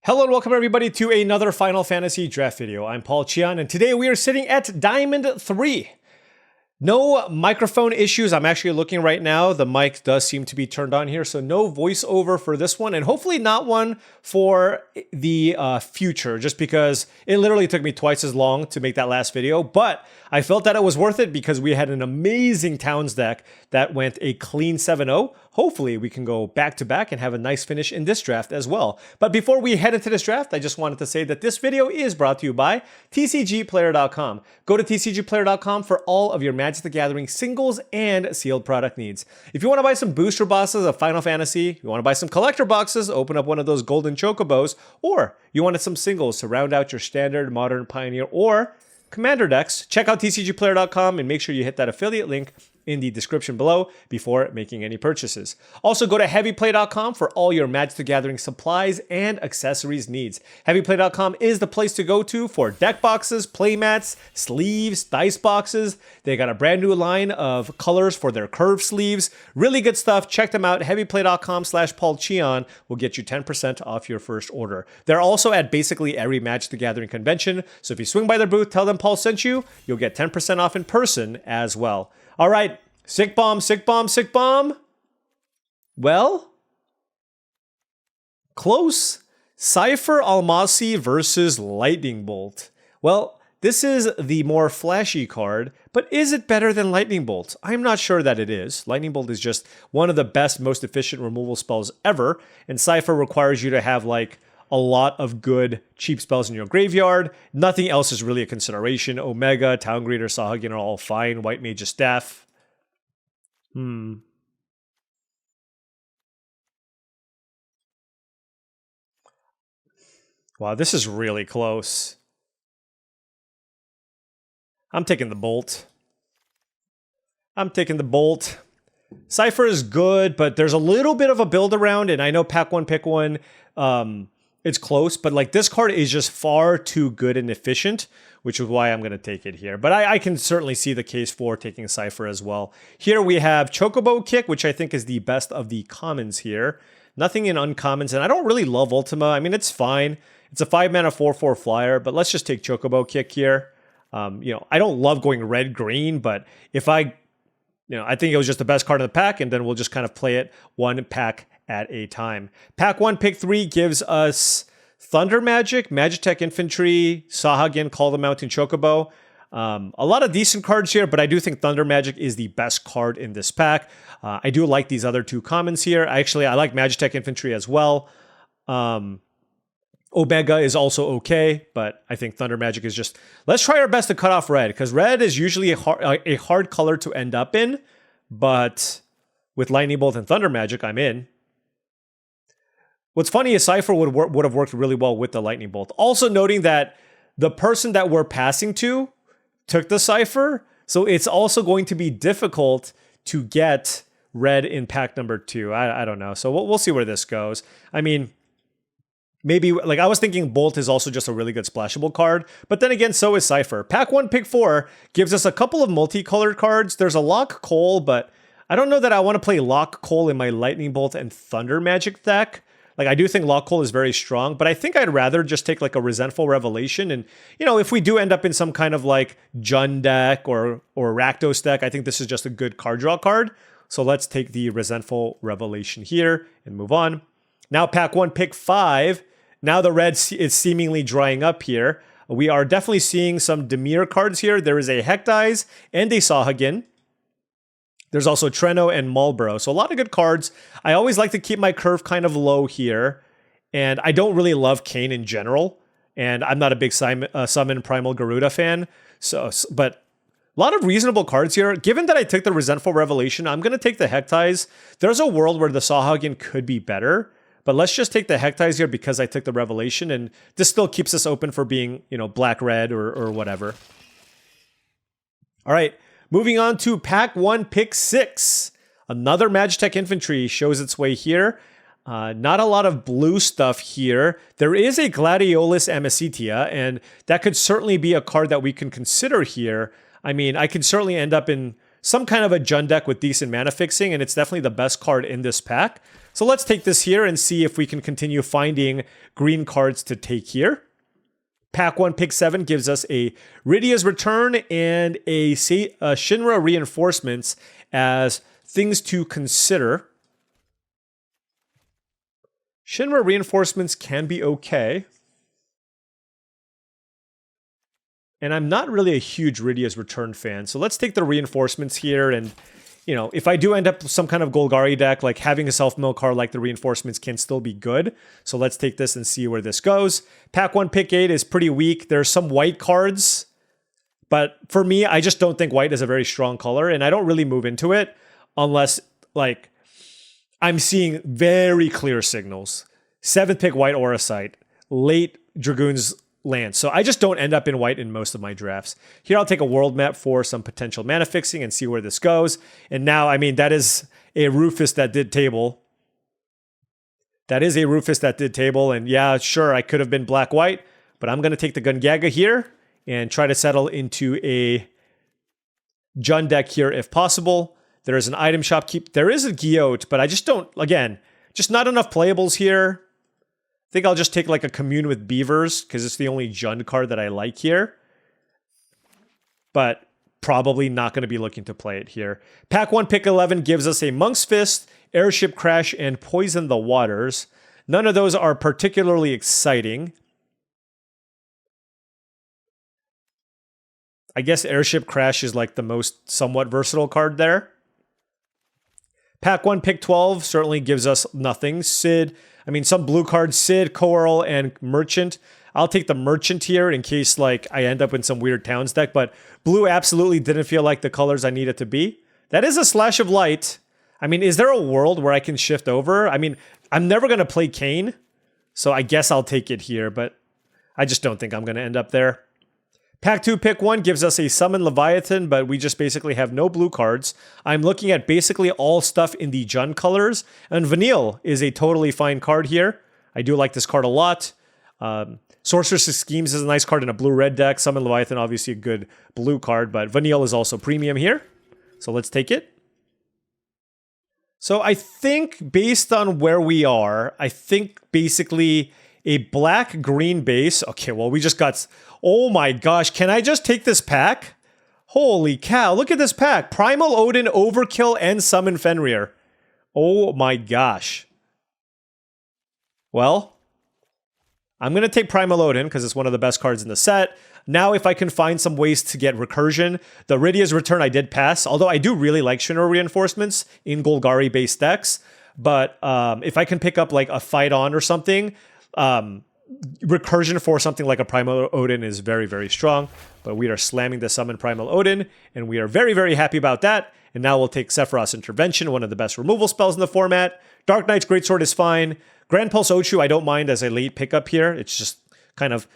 Hello and welcome everybody to another Final Fantasy draft video. I'm Paul Cheon and today we are sitting at Diamond 3. No microphone issues. I'm actually looking right now. The mic does seem to be turned on here, so no voiceover for this one, and hopefully not one for the future, just because it literally took me twice as long to make that last video, but I felt that it was worth it because we had an amazing Towns deck that went a clean 7-0. Hopefully we can go back-to-back and have a nice finish in this draft as well. But before we head into this draft, I just wanted to say that this video is brought to you by TCGplayer.com. Go to TCGplayer.com for all of your Magic the Gathering singles and sealed product needs. If you want to buy some booster boxes of Final Fantasy, you want to buy some collector boxes, open up one of those golden chocobos, or you wanted some singles to round out your standard, modern, pioneer, or commander decks, check out TCGplayer.com and make sure you hit that affiliate link in the description below before making any purchases. Also go to heavyplay.com for all your Magic the Gathering supplies and accessories needs. Heavyplay.com is the place to go to for deck boxes, playmats, sleeves, dice boxes. They got a brand new line of colors for their curved sleeves. Really good stuff. Check them out. Heavyplay.com/paulcheon will get you 10% off your first order. They're also at basically every Magic the Gathering convention, so if you swing by their booth, tell them Paul sent you, you'll get 10% off in person as well. All right, sick bomb, sick bomb, sick bomb. Well, close. Cypher Almasi versus Lightning Bolt. Well, this is the more flashy card, but is it better than Lightning Bolt? I'm not sure that it is. Lightning Bolt is just one of the best, most efficient removal spells ever, and Cypher requires you to have like a lot of good cheap spells in your graveyard. Nothing else is really a consideration. Omega, Town Greeter, Sahagin are all fine. White Mage's Staff. Wow, this is really close. I'm taking the Bolt. I'm taking the Bolt. Cypher is good, but there's a little bit of a build around, and I know pack one, pick one. It's close, but like this card is just far too good and efficient, which is why I'm going to take it here. But I can certainly see the case for taking Cypher as well. Here we have Chocobo Kick, which I think is the best of the commons here. Nothing in uncommons, and I don't really love Ultima. I mean, it's fine. It's a 5-mana 4/4 flyer, but let's just take Chocobo Kick here. I don't love going red-green, but if I think it was just the best card in the pack, and then we'll just kind of play it one pack at a time. Pack 1, pick 3 gives us Thunder Magic, Magitech Infantry, Sahagin, Call the Mountain Chocobo. A lot of decent cards here, but I do think Thunder Magic is the best card in this pack. I do like these other two commons here. I like Magitech Infantry as well. Omega is also okay, but I think Thunder Magic is just... Let's try our best to cut off red, because red is usually a hard color to end up in, but with Lightning Bolt and Thunder Magic, I'm in. What's funny is Cypher would have worked really well with the Lightning Bolt. Also noting that the person that we're passing to took the Cypher, so it's also going to be difficult to get red in pack number 2. I don't know. So we'll see where this goes. I mean, maybe, like, I was thinking Bolt is also just a really good splashable card, but then again, so is Cypher. Pack 1, pick 4 gives us a couple of multicolored cards. There's a Lock Coal, but I don't know that I want to play Lock Coal in my Lightning Bolt and Thunder Magic deck. Like, I do think Lock Coal is very strong, but I think I'd rather just take like a Resentful Revelation. And, if we do end up in some kind of like Jund deck or Rakdos deck, I think this is just a good card draw card. So let's take the Resentful Revelation here and move on. Now pack 1, pick 5. Now the red is seemingly drying up here. We are definitely seeing some Dimir cards here. There is a Hecdize and a Sahagin. There's also Treno and Marlborough. So a lot of good cards. I always like to keep my curve kind of low here. And I don't really love Kain in general. And I'm not a big Summon Primal Garuda fan. But a lot of reasonable cards here. Given that I took the Resentful Revelation, I'm going to take the Hecdize. There's a world where the Sahagin could be better. But let's just take the Hecdize here because I took the Revelation. And this still keeps us open for being, black-red or whatever. All right. Moving on to pack 1, pick 6. Another Magitech Infantry shows its way here. Not a lot of blue stuff here. There is a Gladiolus Amicitia, and that could certainly be a card that we can consider here. I mean, I could certainly end up in some kind of a Jund deck with decent mana fixing, and it's definitely the best card in this pack. So let's take this here and see if we can continue finding green cards to take here. Pack 1, pick 7 gives us a Rydia's Return and a Shinra Reinforcements as things to consider. Shinra Reinforcements can be okay. And I'm not really a huge Rydia's Return fan, so let's take the Reinforcements here. And, you know, if I do end up with some kind of Golgari deck, like having a self-mill card like the Reinforcements can still be good. So let's take this and see where this goes. Pack 1, pick 8 is pretty weak. There's some white cards, but for me, I just don't think white is a very strong color, and I don't really move into it unless, like, I'm seeing very clear signals. 7th pick white Aura Sight, late Dragoon's land. So I just don't end up in white in most of my drafts. Here I'll take a world map for some potential mana fixing and see where this goes. And now, I mean, that is a Rufus that did table. That is a Rufus that did table. And yeah, sure, I could have been black-white, but I'm going to take the Gungaga here and try to settle into a Jund deck here if possible. There is an item shop. There is a Giote, but I just don't, again, just not enough playables here. I think I'll just take like a Commune with Beavers because it's the only Jund card that I like here. But probably not going to be looking to play it here. Pack 1, pick 11 gives us a Monk's Fist, Airship Crash, and Poison the Waters. None of those are particularly exciting. I guess Airship Crash is like the most somewhat versatile card there. Pack 1, pick 12 certainly gives us nothing. Some blue cards, Sid, Coral, and Merchant. I'll take the Merchant here in case like I end up in some weird Towns deck, but blue absolutely didn't feel like the colors I need it to be. That is a Slash of Light. I mean, is there a world where I can shift over? I mean, I'm never going to play Kane, so I guess I'll take it here, but I just don't think I'm going to end up there. Pack 2, pick 1 gives us a Summon Leviathan, but we just basically have no blue cards. I'm looking at basically all stuff in the Jund colors, and Vanille is a totally fine card here. I do like this card a lot. Sorceress' Schemes is a nice card in a blue-red deck. Summon Leviathan, obviously a good blue card, but Vanille is also premium here. So let's take it. So I think based on where we are, I think basically a black-green base. Okay, well, we just got... Oh my gosh, can I just take this pack? Holy cow, look at this pack. Primal Odin, Overkill, and Summon Fenrir. Oh my gosh. Well, I'm going to take Primal Odin because it's one of the best cards in the set. Now, if I can find some ways to get recursion, the Rydia's Return I did pass, although I do really like Shinra Reinforcements in Golgari-based decks. But if I can pick up like a Fight On or something, recursion for something like a Primal Odin is very, very strong. But we are slamming the Summon Primal Odin, and we are very, very happy about that. And now we'll take Sephiroth's Intervention, one of the best removal spells in the format. Dark Knight's Greatsword is fine. Grand Pulse Ochu I don't mind as a late pickup here. It's just kind of...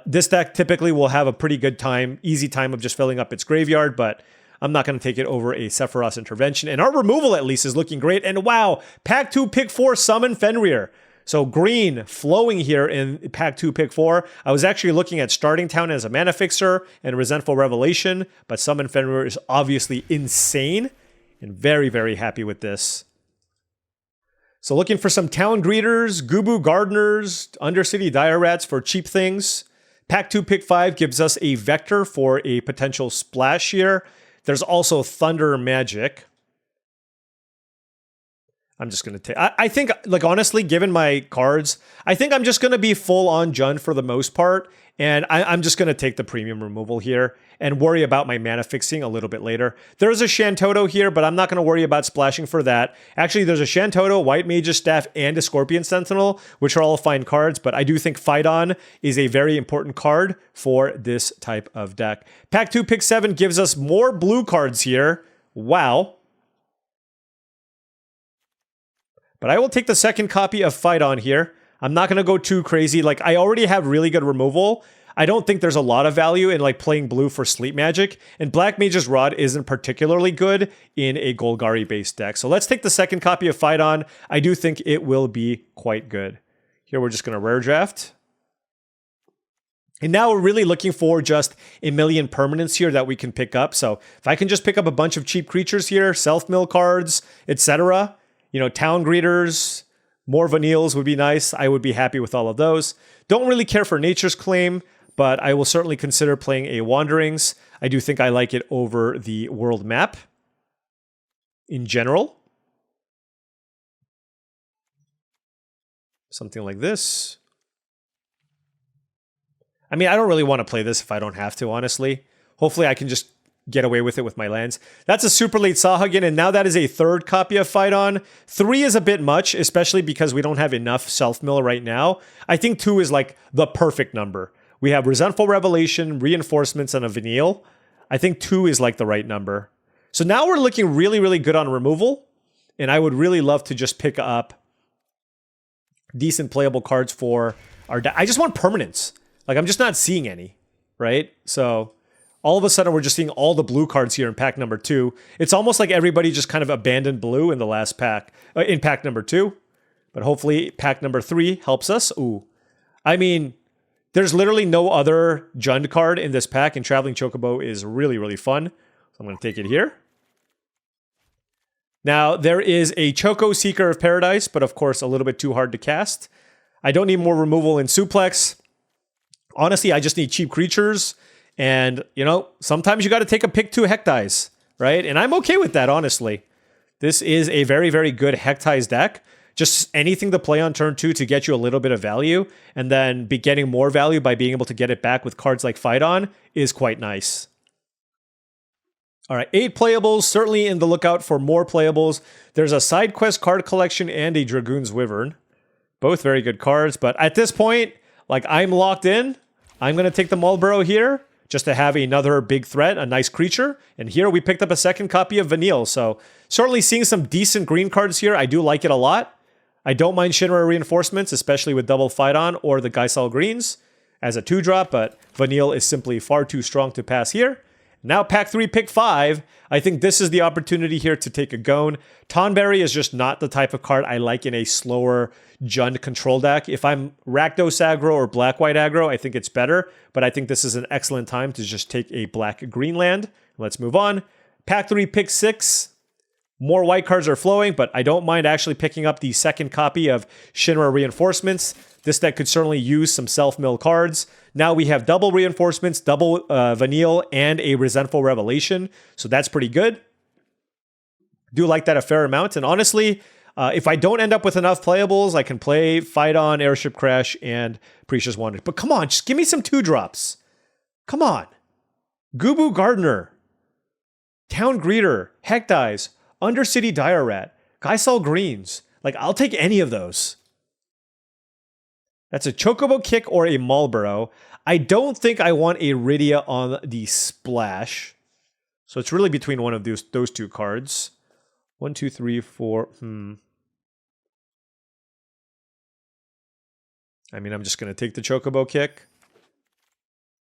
this deck typically will have a pretty good time, easy time of just filling up its graveyard, but I'm not going to take it over a Sephiroth's Intervention. And our removal at least is looking great. And wow, Pack 2, pick 4, Summon Fenrir. So green flowing here in Pack 2, pick 4. I was actually looking at Starting Town as a mana fixer and Resentful Revelation, but Summon Fenrir is obviously insane and very, very happy with this. So looking for some Town Greeters, Gubu Gardeners, Undercity Dire Rats for cheap things. Pack 2, pick 5 gives us a Vector for a potential splash here. There's also Thunder Magic. I'm just going to take... I think, like, honestly, given my cards, I think I'm just going to be full on Jund for the most part. And I'm just going to take the premium removal here and worry about my mana fixing a little bit later. There's a Shantoto here, but I'm not going to worry about splashing for that. Actually, there's a Shantoto, White Mage's Staff, and a Scorpion Sentinel, which are all fine cards, but I do think Fight On is a very important card for this type of deck. Pack 2, pick 7 gives us more blue cards here. Wow. But I will take the second copy of Fight On here. I'm not going to go too crazy. Like, I already have really good removal. I don't think there's a lot of value in, like, playing blue for Sleep Magic. And Black Mage's Rod isn't particularly good in a Golgari-based deck. So let's take the second copy of Fight On. I do think it will be quite good. Here we're just going to rare draft. And now we're really looking for just a million permanents here that we can pick up. So if I can just pick up a bunch of cheap creatures here, self-mill cards, etc., you know, Town Greeters, More Vanilles would be nice. I would be happy with all of those. Don't really care for Nature's Claim, but I will certainly consider playing a Wanderings. I do think I like it over the world map in general. Something like this. I mean, I don't really want to play this if I don't have to, honestly. Hopefully I can just get away with it with my lands. That's a super late Sahagin, and now that is a third copy of Fight On. 3 is a bit much, especially because we don't have enough self-mill right now. I think 2 is like the perfect number. We have Resentful Revelation, Reinforcements, and a Vanille. I think 2 is like the right number. So now we're looking really, really good on removal, and I would really love to just pick up decent playable cards for our deck. I just want permanents. Like, I'm just not seeing any, right? So all of a sudden, we're just seeing all the blue cards here in pack number 2. It's almost like everybody just kind of abandoned blue in the last pack, in pack number 2. But hopefully, pack number 3 helps us. Ooh. I mean, there's literally no other Jund card in this pack, and Traveling Chocobo is really, really fun. So I'm going to take it here. Now, there is a Choco Seeker of Paradise, but of course, a little bit too hard to cast. I don't need more removal in Suplex. Honestly, I just need cheap creatures. And, you know, sometimes you got to take a pick 2 Hectize, right? And I'm okay with that, honestly. This is a very, very good Hectize deck. Just anything to play on turn 2 to get you a little bit of value, and then be getting more value by being able to get it back with cards like Fight On is quite nice. All right, 8 playables, certainly in the lookout for more playables. There's a side quest card collection and a Dragoon's Wyvern. Both very good cards, but at this point, like, I'm locked in. I'm going to take the Marlborough here just to have another big threat, a nice creature. And here we picked up a second copy of Vanille. So certainly seeing some decent green cards here. I do like it a lot. I don't mind Shinra Reinforcements, especially with double Fight On or the Geisel Greens as a 2-drop, but Vanille is simply far too strong to pass here. Now pack 3, pick 5. I think this is the opportunity here to take a Gone. Tonberry is just not the type of card I like in a slower Jund control deck. If I'm Rakdos aggro or black-white aggro, I think it's better, but I think this is an excellent time to just take a black-green land. Let's move on. Pack 3, pick 6. More white cards are flowing, but I don't mind actually picking up the second copy of Shinra Reinforcements. This deck could certainly use some self-mill cards. Now we have double Reinforcements, double Vanille, and a Resentful Revelation. So that's pretty good. Do like that a fair amount. And honestly, if I don't end up with enough playables, I can play Fight On, Airship Crash, and Precious Wonder. But come on, just give me some 2-drops. Come on. Gubu Gardener, Town Greeter, Hectize, Undercity Dire Rat, Geisel Greens. Like, I'll take any of those. That's a Chocobo Kick or a Marlborough. I don't think I want a Rydia on the splash. So it's really between one of those 2 cards. 1, 2, 3, 4. I mean, I'm just going to take the Chocobo Kick.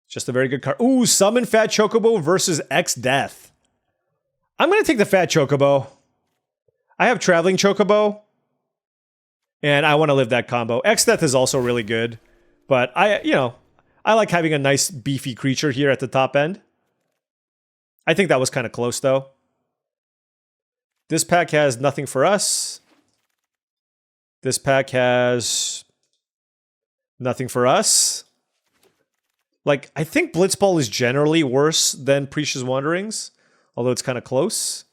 Just a very good card. Ooh, Summon Fat Chocobo versus X-Death. I'm going to take the Fat Chocobo. I have Traveling Chocobo. And I want to live that combo. X-Death is also really good. But I like having a nice beefy creature here at the top end. I think that was kind of close though. This pack has nothing for us. This pack has nothing for us. Like, I think Blitzball is generally worse than Precious Wanderings, although it's kind of close.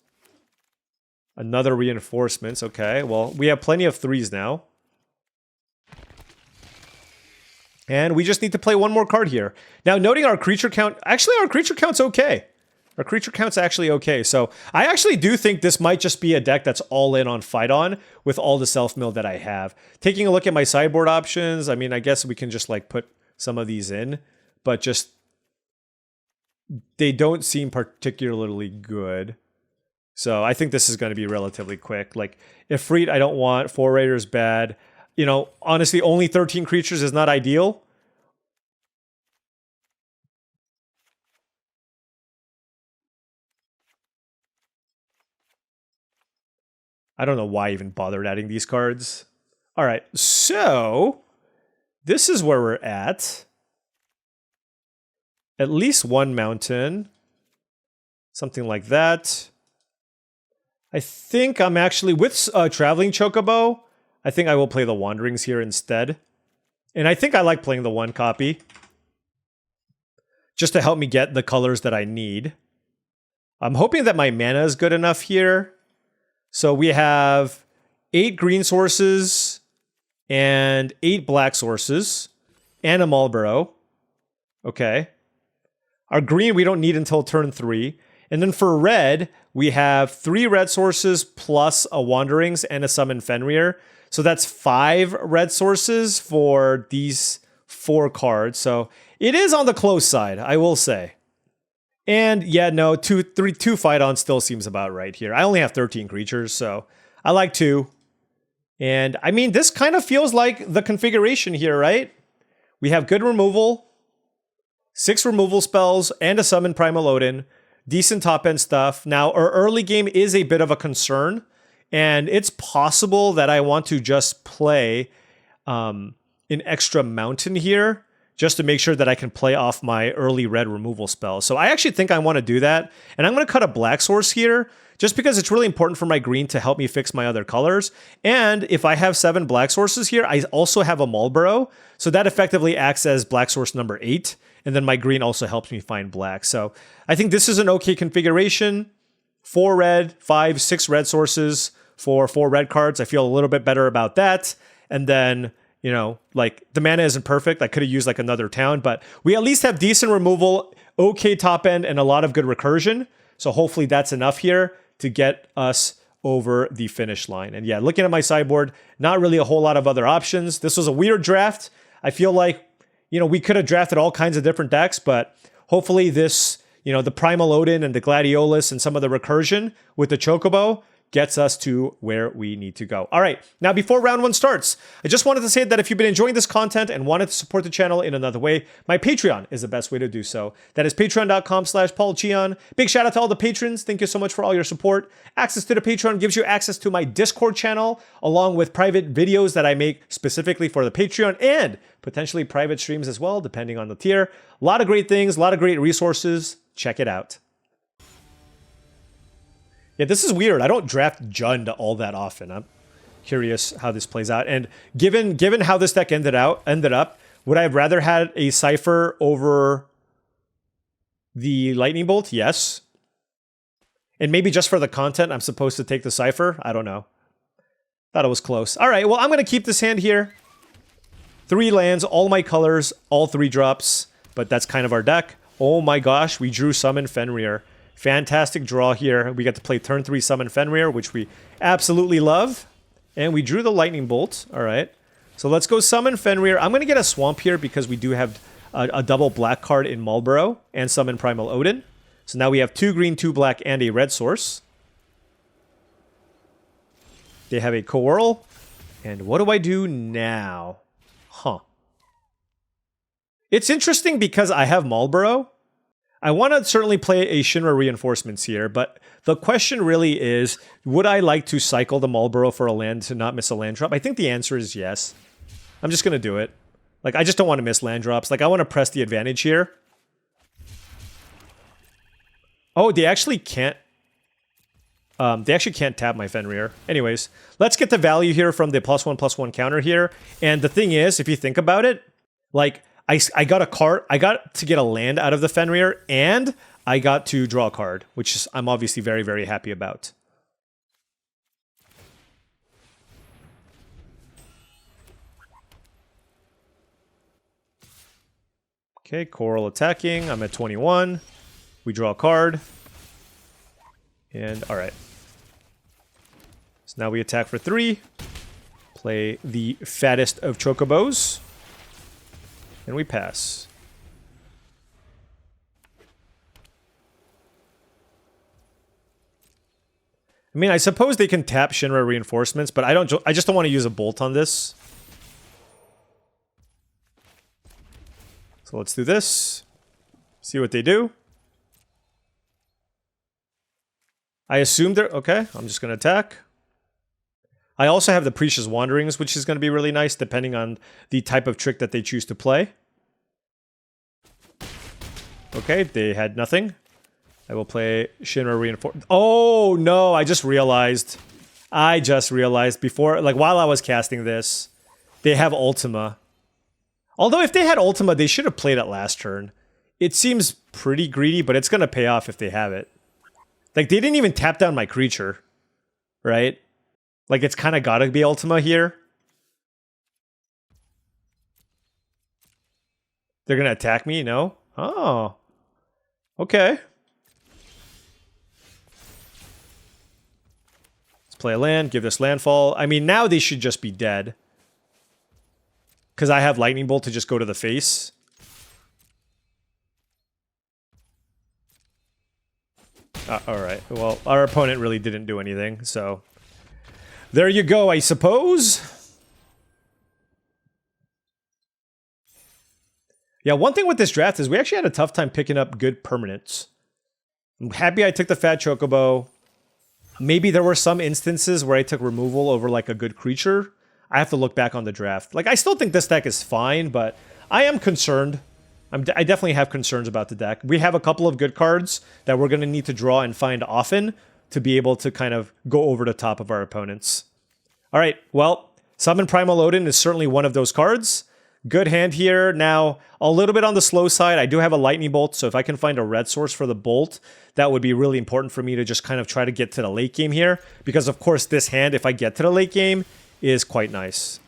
Another Reinforcements. Okay, well, we have plenty of 3s now. And we just need to play one more card here. Now, noting our creature count... Actually, our creature count's okay. Our creature count's actually okay. So, I actually do think this might just be a deck that's all in on Fight On with all the self-mill that I have. Taking a look at my sideboard options, I mean, I guess we can just, like, put some of these in. But just... they don't seem particularly good. So I think this is going to be relatively quick. Like, Ifrit, I don't want. 4 Raiders, bad. You know, honestly, only 13 creatures is not ideal. I don't know why I even bothered adding these cards. All right, so this is where we're at. At least one mountain. Something like that. I think I'm actually, with Traveling Chocobo, I think I will play the Wanderings here instead. And I think I like playing the 1 copy. Just to help me get the colors that I need. I'm hoping that my mana is good enough here. So we have 8 green sources and 8 black sources and a Marlborough. Okay. Our green we don't need until turn 3. And then for red, we have 3 red sources plus a Wanderings and a Summon Fenrir. So that's 5 red sources for these 4 cards. So it is on the close side, I will say. And yeah, no, 2 fight on still seems about right here. I only have 13 creatures, so I like 2. And I mean, this kind of feels like the configuration here, right? We have good removal, 6 removal spells, and a Summon Primal Odin. Decent top-end stuff. Now, our early game is a bit of a concern, and it's possible that I want to just play an extra mountain here, just to make sure that I can play off my early red removal spell. So I actually think I want to do that, and I'm going to cut a black source here, just because it's really important for my green to help me fix my other colors. And if I have 7 black sources here, I also have a Marlborough, so that effectively acts as black source number 8. And then my green also helps me find black. So I think this is an okay configuration. 4 red, 5, 6 red sources for 4 red cards. I feel a little bit better about that. And then, you know, like the mana isn't perfect. I could have used like another town, but we at least have decent removal, okay top end, and a lot of good recursion. So hopefully that's enough here to get us over the finish line. And yeah, looking at my sideboard, not really a whole lot of other options. This was a weird draft. I feel like, you know, we could have drafted all kinds of different decks, but hopefully this, you know, the Primal Odin and the Gladiolus and some of the recursion with the Chocobo gets us to where we need to go. All right, now before round 1 starts, I just wanted to say that if you've been enjoying this content and wanted to support the channel in another way, my Patreon is the best way to do so. That is patreon.com/paulcheon. Big shout out to all the patrons. Thank you so much for all your support. Access to the Patreon gives you access to my Discord channel, along with private videos that I make specifically for the Patreon, and potentially private streams as well, depending on the tier. A lot of great things, a lot of great resources. Check it out. Yeah, this is weird. I don't draft Jund all that often. I'm curious how this plays out. And given how this deck ended up, would I have rather had a Cypher over the Lightning Bolt? Yes. And maybe just for the content, I'm supposed to take the Cypher? I don't know. Thought it was close. All right, well, I'm going to keep this hand here. 3 lands, all my colors, all 3 drops. But that's kind of our deck. Oh my gosh, we drew Summon Fenrir. Fantastic draw here. We got to play turn 3 Summon Fenrir, which we absolutely love. And we drew the Lightning Bolt. All right. So let's go Summon Fenrir. I'm going to get a Swamp here because we do have a double black card in Marlborough and Summon Primal Odin. So now we have 2 green, 2 black, and a red source. They have a Coral. And what do I do now? Huh. It's interesting because I have Marlborough. I want to certainly play a Shinra Reinforcements here, but the question really is, would I like to cycle the Marlborough for a land to not miss a land drop? I think the answer is yes. I'm just going to do it. Like, I just don't want to miss land drops. Like, I want to press the advantage here. Oh, they actually can't tap my Fenrir. Anyways, let's get the value here from the +1/+1 counter here. And the thing is, if you think about it, like, I got a card. I got to get a land out of the Fenrir, and I got to draw a card, which is, I'm obviously very, very happy about. Okay, Coral attacking. I'm at 21. We draw a card. And all right. So now we attack for 3. Play the fattest of Chocobos. And we pass. I mean, I suppose they can tap Shinra Reinforcements, but I just don't want to use a bolt on this. So let's do this. See what they do. I assume they're okay. I'm just going to attack. I also have the Precious Wanderings, which is going to be really nice depending on the type of trick that they choose to play. Okay, they had nothing. I will play Shinra Reinforcement. Oh, no, I just realized. I just realized before, like while I was casting this, they have Ultima. Although if they had Ultima, they should have played it last turn. It seems pretty greedy, but it's going to pay off if they have it. Like, they didn't even tap down my creature, right? Like, it's kind of got to be Ultima here. They're going to attack me? No? Oh. Okay. Let's play a land, give this landfall. I mean, now they should just be dead. Because I have Lightning Bolt to just go to the face. Alright, well, our opponent really didn't do anything, so... There you go, I suppose. Yeah, one thing with this draft is we actually had a tough time picking up good permanents. I'm happy I took the Fat Chocobo. Maybe there were some instances where I took removal over, like, a good creature. I have to look back on the draft. Like, I still think this deck is fine, but I am concerned. I definitely have concerns about the deck. We have a couple of good cards that we're going to need to draw and find often to be able to kind of go over the top of our opponents. All right, well, Summon Primal Odin is certainly one of those cards. Good hand here. Now, a little bit on the slow side. I do have a Lightning Bolt, so if I can find a red source for the Bolt, that would be really important for me to just kind of try to get to the late game here. Because, of course, this hand, if I get to the late game, is quite nice.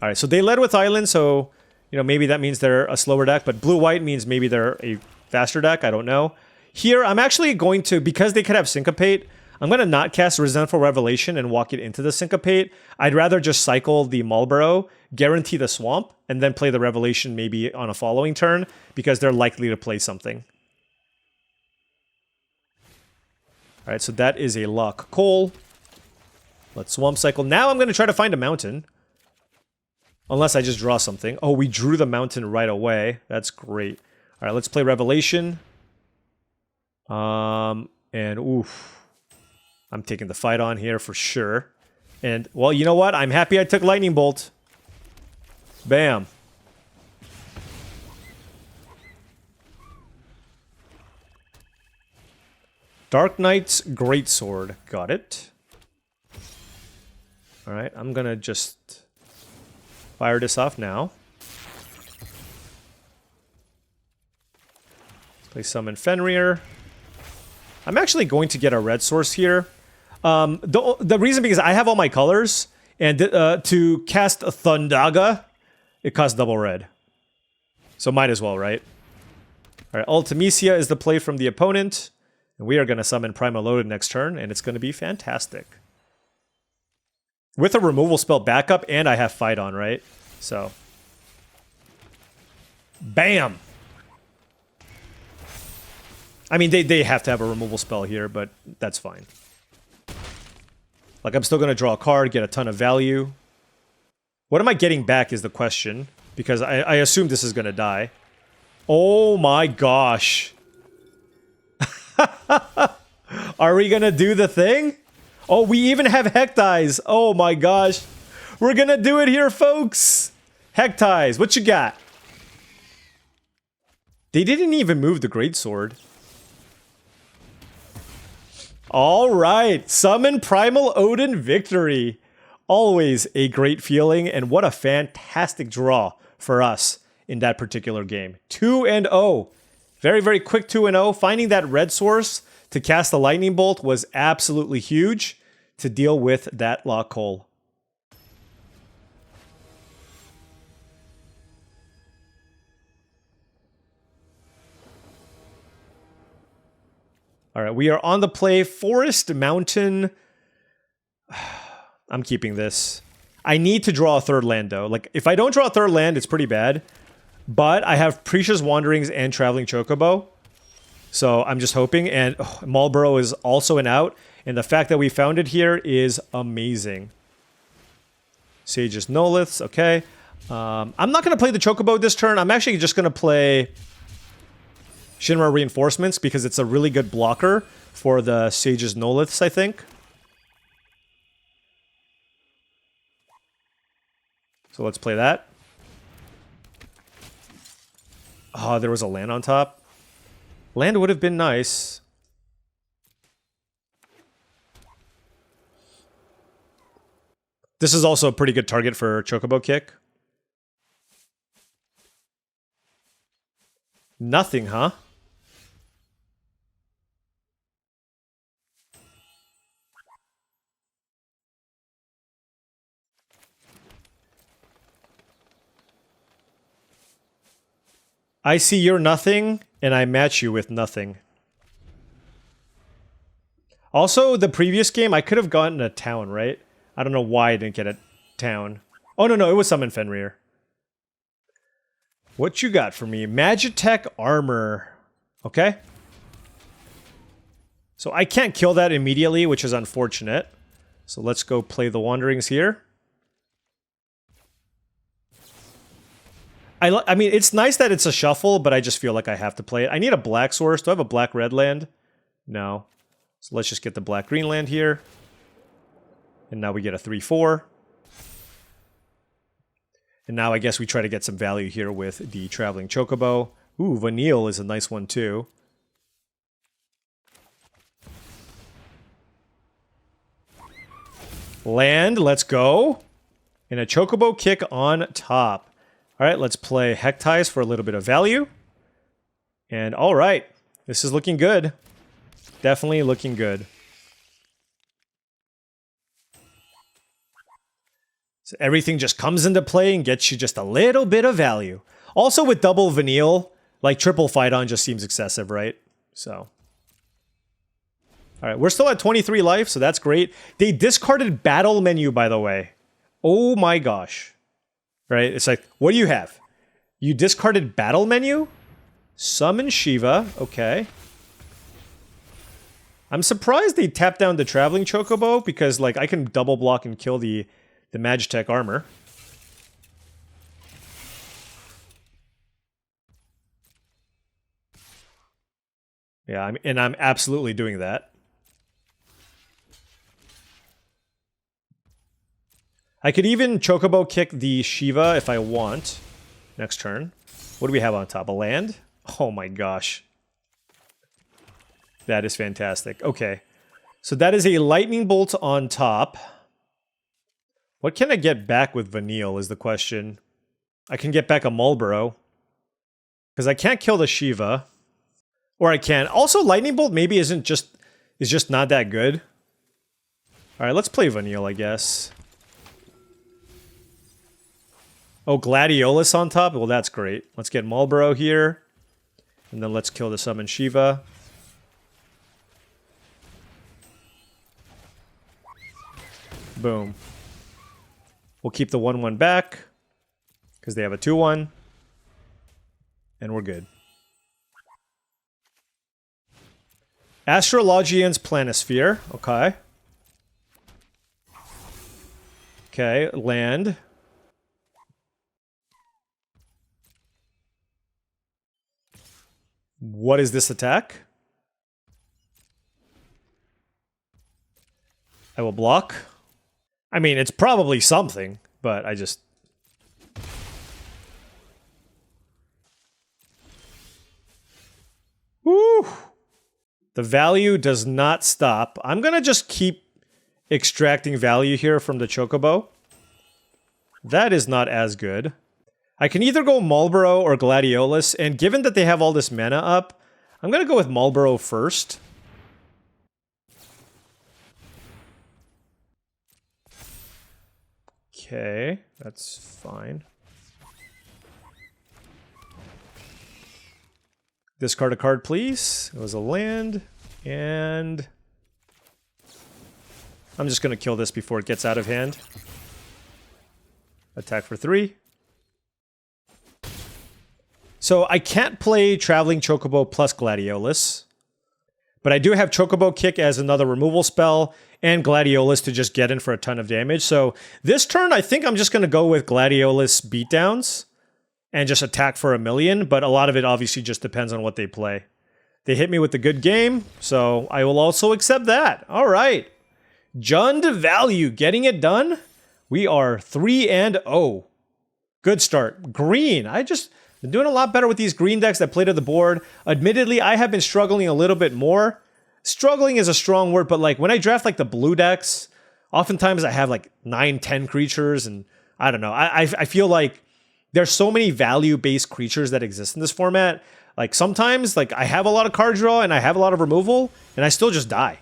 All right, so they led with Island, so... You know, maybe that means they're a slower deck, but blue-white means maybe they're a faster deck. I don't know. Here, I'm actually going to, because they could have Syncopate, I'm going to not cast Resentful Revelation and walk it into the Syncopate. I'd rather just cycle the Marlborough, guarantee the Swamp, and then play the Revelation maybe on a following turn, because they're likely to play something. All right, so that is a Lock Coal. Let's Swamp Cycle. Now I'm going to try to find a Mountain. Unless I just draw something. Oh, we drew the Mountain right away. That's great. All right, let's play Revelation. And oof. I'm taking the fight on here for sure. And, well, you know what? I'm happy I took Lightning Bolt. Bam. Dark Knight's Greatsword. Got it. All right, I'm going to just... fire this off now. Let's play Summon Fenrir. I'm actually going to get a red source here. The reason because I have all my colors, and to cast a Thundaga, it costs double red. So might as well, right? Alright, Ultimecia is the play from the opponent. And we are going to summon Primal Odin next turn, and it's going to be fantastic. With a removal spell backup, and I have fight on, right? So. Bam! I mean, they have to have a removal spell here, but that's fine. Like, I'm still going to draw a card, get a ton of value. What am I getting back is the question, because I assume this is going to die. Oh my gosh. Are we going to do the thing? Oh, we even have Hectize. Oh my gosh. We're gonna do it here, folks. Hectize, what you got? They didn't even move the Greatsword. Alright, Summon Primal Odin victory. Always a great feeling, and what a fantastic draw for us in that particular game. 2-0. Very, very quick 2-0. Finding that red source to cast the Lightning Bolt was absolutely huge to deal with that Lock Hole. All right, we are on the play. Forest Mountain. I'm keeping this. I need to draw a third land, though. Like, if I don't draw a third land, it's pretty bad. But I have Precious Wanderings and Traveling Chocobo. So I'm just hoping. And Marlborough is also an out. And the fact that we found it here is amazing. Sage's Noliths, okay. I'm not going to play the Chocobo this turn. I'm actually just going to play Shinra Reinforcements because it's a really good blocker for the Sage's Noliths, I think. So let's play that. Oh, there was a land on top. Land would have been nice. This is also a pretty good target for Chocobo Kick. Nothing, huh? I see you're nothing, and I match you with nothing. Also, the previous game, I could have gotten a town, right? I don't know why I didn't get a town. Oh, no, it was Summon Fenrir. What you got for me? Magitech Armor. Okay. So I can't kill that immediately, which is unfortunate. So let's go play the Wanderings here. I mean, it's nice that it's a shuffle, but I just feel like I have to play it. I need a black source. Do I have a black-red land? No. So let's just get the black-green land here. And now we get a 3-4. And now I guess we try to get some value here with the Traveling Chocobo. Ooh, Vanille is a nice one too. Land, let's go. And a Chocobo Kick on top. All right, let's play Hectize for a little bit of value. And all right, this is looking good. Definitely looking good. So everything just comes into play and gets you just a little bit of value. Also with double Vanille, like triple Phyton just seems excessive, right? So. All right, we're still at 23 life, so that's great. They discarded Battle Menu, by the way. Oh my gosh. Right? It's like, what do you have? You discarded Battle Menu? Summon Shiva. Okay. I'm surprised they tapped down the Traveling Chocobo because, like, I can double block and kill the Magitech Armor. Yeah, I'm absolutely doing that. I could even Chocobo Kick the Shiva if I want. Next turn. What do we have on top? A land? Oh my gosh. That is fantastic. Okay. So that is a Lightning Bolt on top. What can I get back with Vanille is the question. I can get back a Marlboro. Because I can't kill the Shiva. Or I can. Also, Lightning Bolt maybe is just not that good. Alright, let's play Vanille, I guess. Oh, Gladiolus on top? Well, that's great. Let's get Marlboro here. And then let's kill the Summon Shiva. Boom. We'll keep the 1-1 back. Because they have a 2-1. And we're good. Astrologian's Planisphere. Okay. Okay, land. What is this attack? I will block. I mean, it's probably something, but I just... Woo! The value does not stop. I'm gonna just keep extracting value here from the Chocobo. That is not as good. I can either go Marlboro or Gladiolus, and given that they have all this mana up, I'm gonna go with Marlboro first. Okay, that's fine. Discard a card, please. It was a land, and I'm just gonna kill this before it gets out of hand. Attack for 3. So I can't play Traveling Chocobo plus Gladiolus, but I do have Chocobo Kick as another removal spell, and Gladiolus to just get in for a ton of damage. So this turn, I think I'm just going to go with Gladiolus beatdowns and just attack for 1,000,000, but a lot of it obviously just depends on what they play. They hit me with a good game, so I will also accept that. All right. Jund Value, getting it done. We are 3-0. Good start. Green, been doing a lot better with these green decks that play to the board. Admittedly, I have been struggling a little bit more. Struggling is a strong word, but like when I draft like the blue decks Oftentimes I have like 9, 10 creatures, and I don't know. I feel like there's so many value-based creatures that exist in this format. Like sometimes like I have a lot of card draw and I have a lot of removal, and I still just die.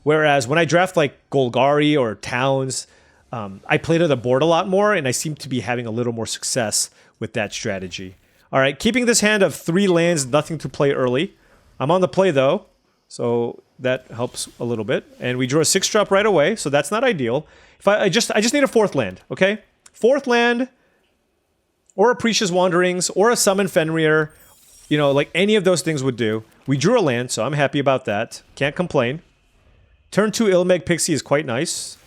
Whereas when I draft like Golgari or Towns, I play to the board a lot more, and I seem to be having a little more success with that strategy. All right, keeping this hand of 3 lands, nothing to play early. I'm on the play though, so that helps a little bit. And we drew a 6-drop right away, so that's not ideal. If I just need a 4th land, okay? 4th land, or a Precious Wanderings, or a Summon Fenrir. You know, like any of those things would do. We drew a land, so I'm happy about that. Can't complain. Turn 2 Ilmeg Pixie is quite nice.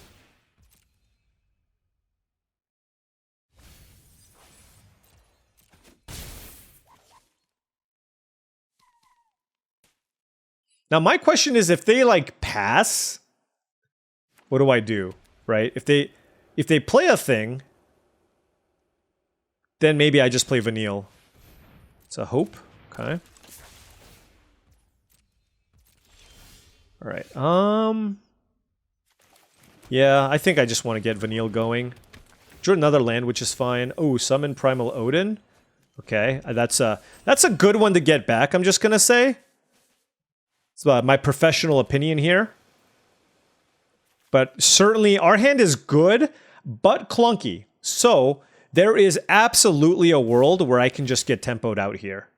Now my question is, if they like pass, what do I do? Right? If they play a thing, then maybe I just play Vanille. It's a hope. Okay. All right. Yeah, I think I just want to get Vanille going. Drew another land, which is fine. Oh, summon Primal Odin. Okay, that's a good one to get back, I'm just gonna say. It's my professional opinion here. But certainly our hand is good, but clunky. So there is absolutely a world where I can just get tempoed out here.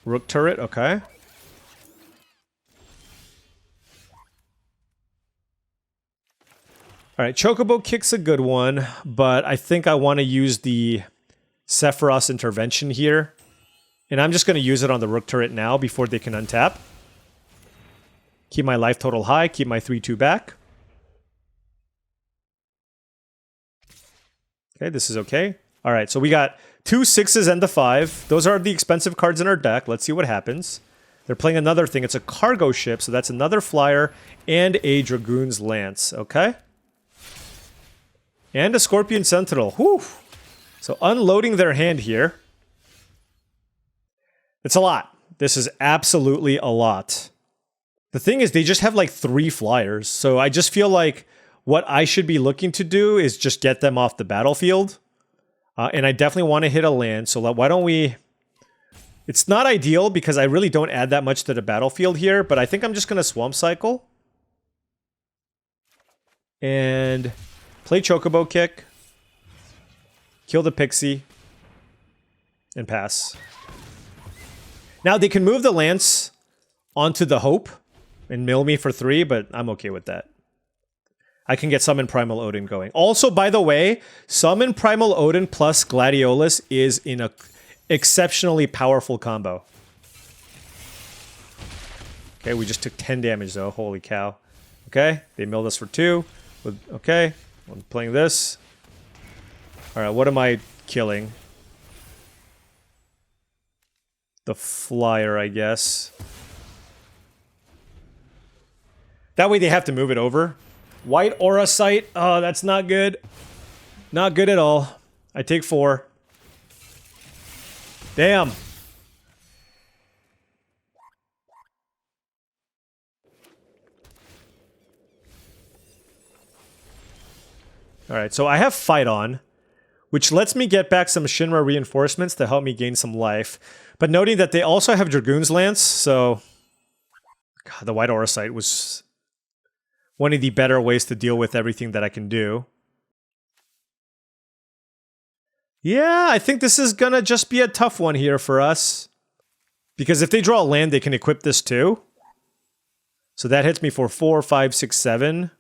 Rook turret, okay. Alright, Chocobo Kick's a good one, but I think I want to use the Sephiroth Intervention here. And I'm just going to use it on the Rook turret now before they can untap. Keep my life total high, keep my 3-2 back. Okay, this is okay. Alright, so we got 2 6s and the 5. Those are the expensive cards in our deck. Let's see what happens. They're playing another thing. It's a cargo ship, so that's another flyer and a Dragoon's Lance. Okay. And a Scorpion Sentinel. Whew. So unloading their hand here. It's a lot. This is absolutely a lot. The thing is, they just have like 3 flyers. So I just feel like what I should be looking to do is just get them off the battlefield. And I definitely want to hit a land. So why don't we... It's not ideal because I really don't add that much to the battlefield here. But I think I'm just going to Swamp Cycle. And play Chocobo Kick. Kill the Pixie. And pass. Now they can move the Lance onto the Hope and mill me for 3, but I'm okay with that. I can get Summon Primal Odin going. Also, by the way, Summon Primal Odin plus Gladiolus is in a exceptionally powerful combo. Okay, we just took 10 damage though. Holy cow. Okay, they milled us for 2. Okay, I'm playing this. Alright, what am I killing? The flyer, I guess. That way they have to move it over. White Aura Sight. Oh, that's not good. Not good at all. I take 4. Damn. Alright, so I have Fight On, which lets me get back some Shinra reinforcements to help me gain some life. But noting that they also have Dragoon's Lance, so... God, the White Aura Sight was one of the better ways to deal with everything that I can do. Yeah, I think this is gonna just be a tough one here for us. Because if they draw a land, they can equip this too. So that hits me for 4, 5, 6, 7.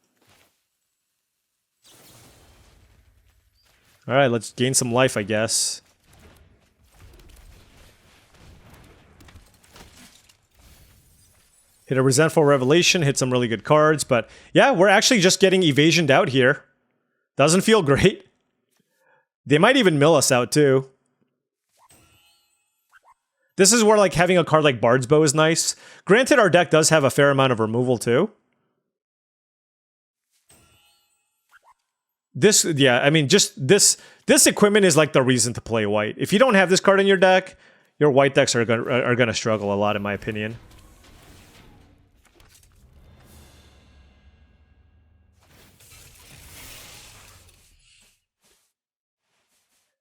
Alright, let's gain some life, I guess. Hit a Resentful Revelation, hit some really good cards, but yeah, we're actually just getting evasioned out here. Doesn't feel great. They might even mill us out too. This is where like having a card like Bard's Bow is nice. Granted, our deck does have a fair amount of removal too. This, yeah, I mean, just this equipment is like the reason to play white. If you don't have this card in your deck, your white decks are gonna struggle a lot, in my opinion.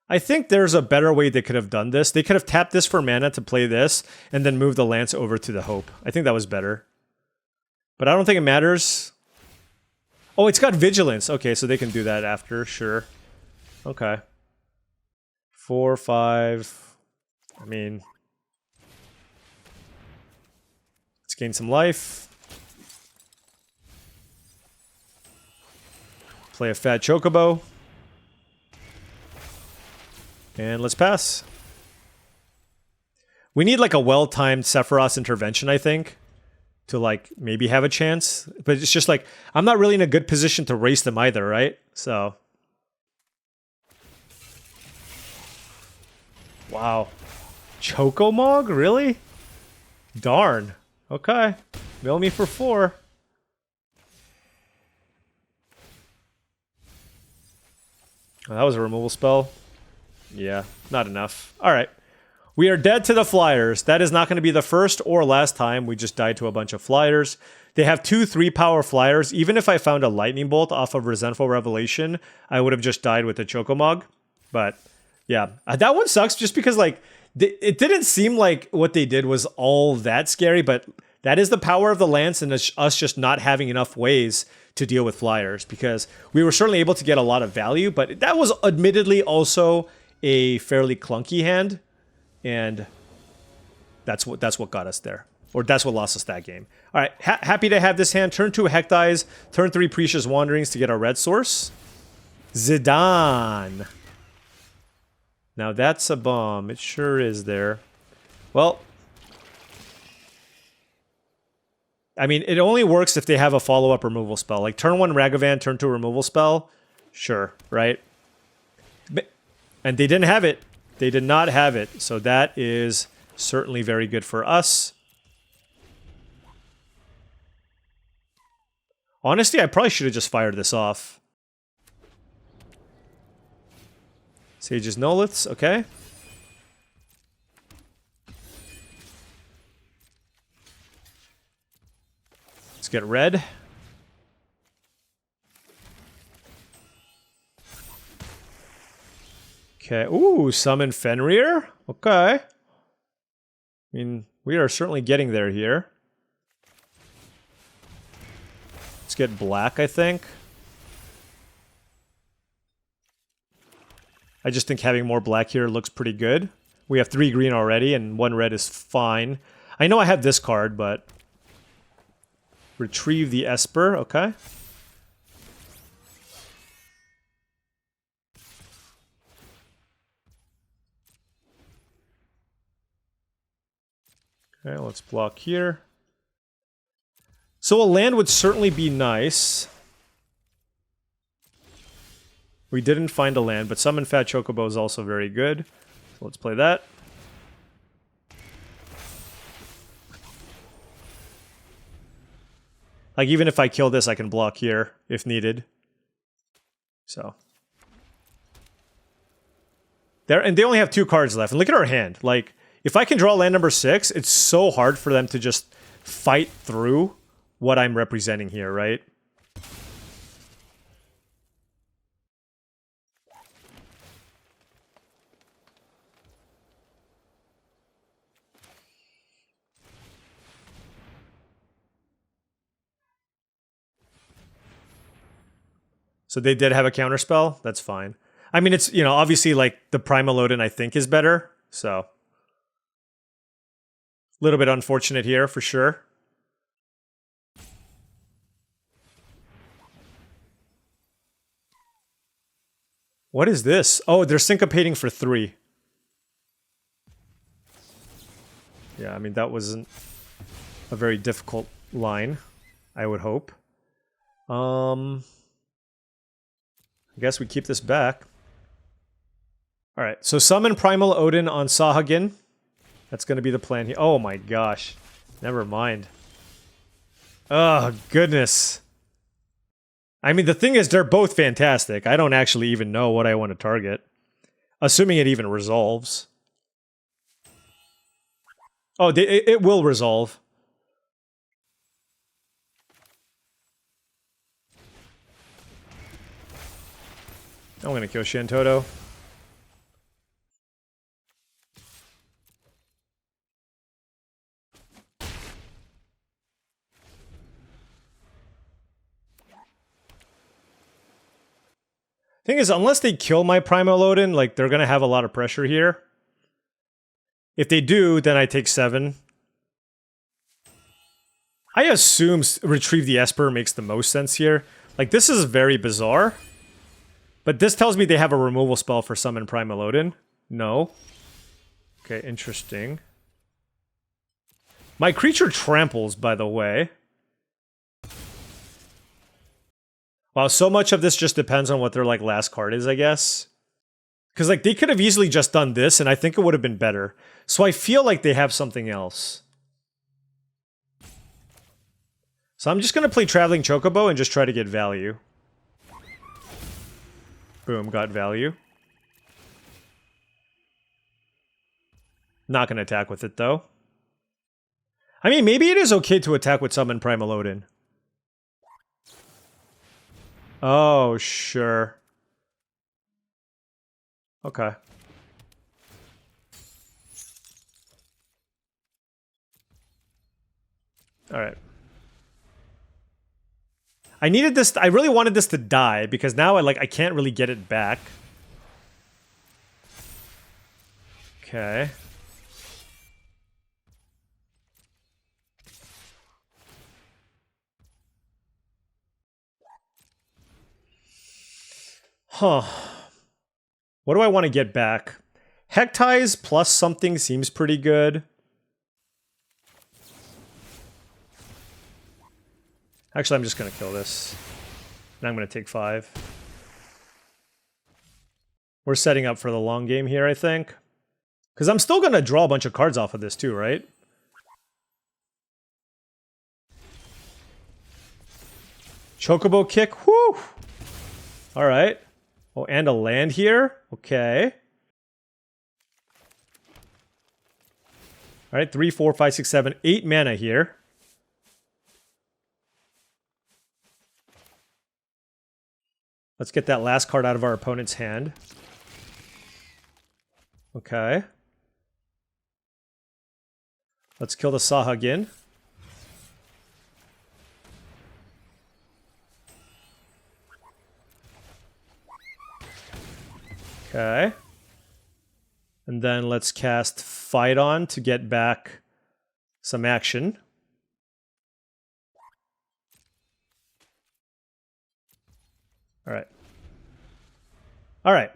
I think there's a better way they could have done this. They could have tapped this for mana to play this, and then move the Lance over to the Hope. I think that was better. But I don't think it matters. Oh, it's got Vigilance. Okay, so they can do that after, sure. Okay. 4, 5. I mean, let's gain some life. Play a fat Chocobo. And let's pass. We need like a well-timed Sephiroth's intervention, I think, to like maybe have a chance. But it's just like, I'm not really in a good position to race them either, right? So. Wow. Chocomog? Really? Darn. Okay. Mill me for 4. Oh, that was a removal spell. Yeah, not enough. Alright. We are dead to the Flyers. That is not going to be the first or last time we just died to a bunch of Flyers. They have 2 3-power Flyers. Even if I found a Lightning Bolt off of Resentful Revelation, I would have just died with the Chocomog. But, yeah. That one sucks just because, like, it didn't seem like what they did was all that scary, but that is the power of the Lance and us just not having enough ways to deal with Flyers, because we were certainly able to get a lot of value, but that was admittedly also a fairly clunky hand, and that's what got us there, or that's what lost us that game. All right, happy to have this hand. Turn 2 Hectize, turn 3 Precious Wanderings to get our red source. Zidane. Now that's a bomb. It sure is there. Well, I mean, it only works if they have a follow-up removal spell. Like turn 1 Ragavan, turn 2 removal spell. Sure, right? And they didn't have it. They did not have it. So that is certainly very good for us. Honestly, I probably should have just fired this off. Sage's Noliths, okay. Let's get red. Okay, ooh, summon Fenrir? Okay. I mean, we are certainly getting there here. Let's get black, I think. I just think having more black here looks pretty good. We have 3 green already, and 1 red is fine. I know I have this card, but... Retrieve the Esper, okay. Okay, let's block here. So a land would certainly be nice. We didn't find a land, but Summon Fat Chocobo is also very good. So let's play that. Like, even if I kill this, I can block here, if needed. So. There, and they only have 2 cards left. And look at our hand. Like, if I can draw land number 6, it's so hard for them to just fight through what I'm representing here, right? So they did have a counterspell? That's fine. I mean, it's, you know, obviously, like, the Primal Odin, I think, is better. So. A little bit unfortunate here, for sure. What is this? Oh, they're syncopating for 3. Yeah, I mean, that wasn't a very difficult line, I would hope. I guess we keep this back. Alright, so summon Primal Odin on Sahagin. That's going to be the plan here. Oh my gosh. Never mind. Oh, goodness. I mean, the thing is, they're both fantastic. I don't actually even know what I want to target. Assuming it even resolves. Oh, it will resolve. I'm going to kill Shantoto. Thing is, unless they kill my Primolodon, like, they're gonna have a lot of pressure here. If they do, then I take 7. I assume Retrieve the Esper makes the most sense here. Like, this is very bizarre. But this tells me they have a removal spell for Summon Primolodon. No. Okay, interesting. My creature tramples, by the way. Wow, so much of this just depends on what their, like, last card is, I guess. Because, like, they could have easily just done this, and I think it would have been better. So I feel like they have something else. So I'm just going to play Traveling Chocobo and just try to get value. Boom, got value. Not going to attack with it, though. I mean, maybe it is okay to attack with Summon Primolodon. Oh, sure. Okay. Alright. I needed this, I really wanted this to die, because now I can't really get it back. Okay. Huh. What do I want to get back? Hectize plus something seems pretty good. Actually, I'm just going to kill this. And I'm going to take 5. We're setting up for the long game here, I think. Because I'm still going to draw a bunch of cards off of this too, right? Chocobo kick. Whoo! Alright. Oh, and a land here? Okay. Alright, 3, 4, 5, 6, 7, 8 mana here. Let's get that last card out of our opponent's hand. Okay. Let's kill the Sahagin. Okay. And then let's cast Fight On to get back some action. Alright. Alright.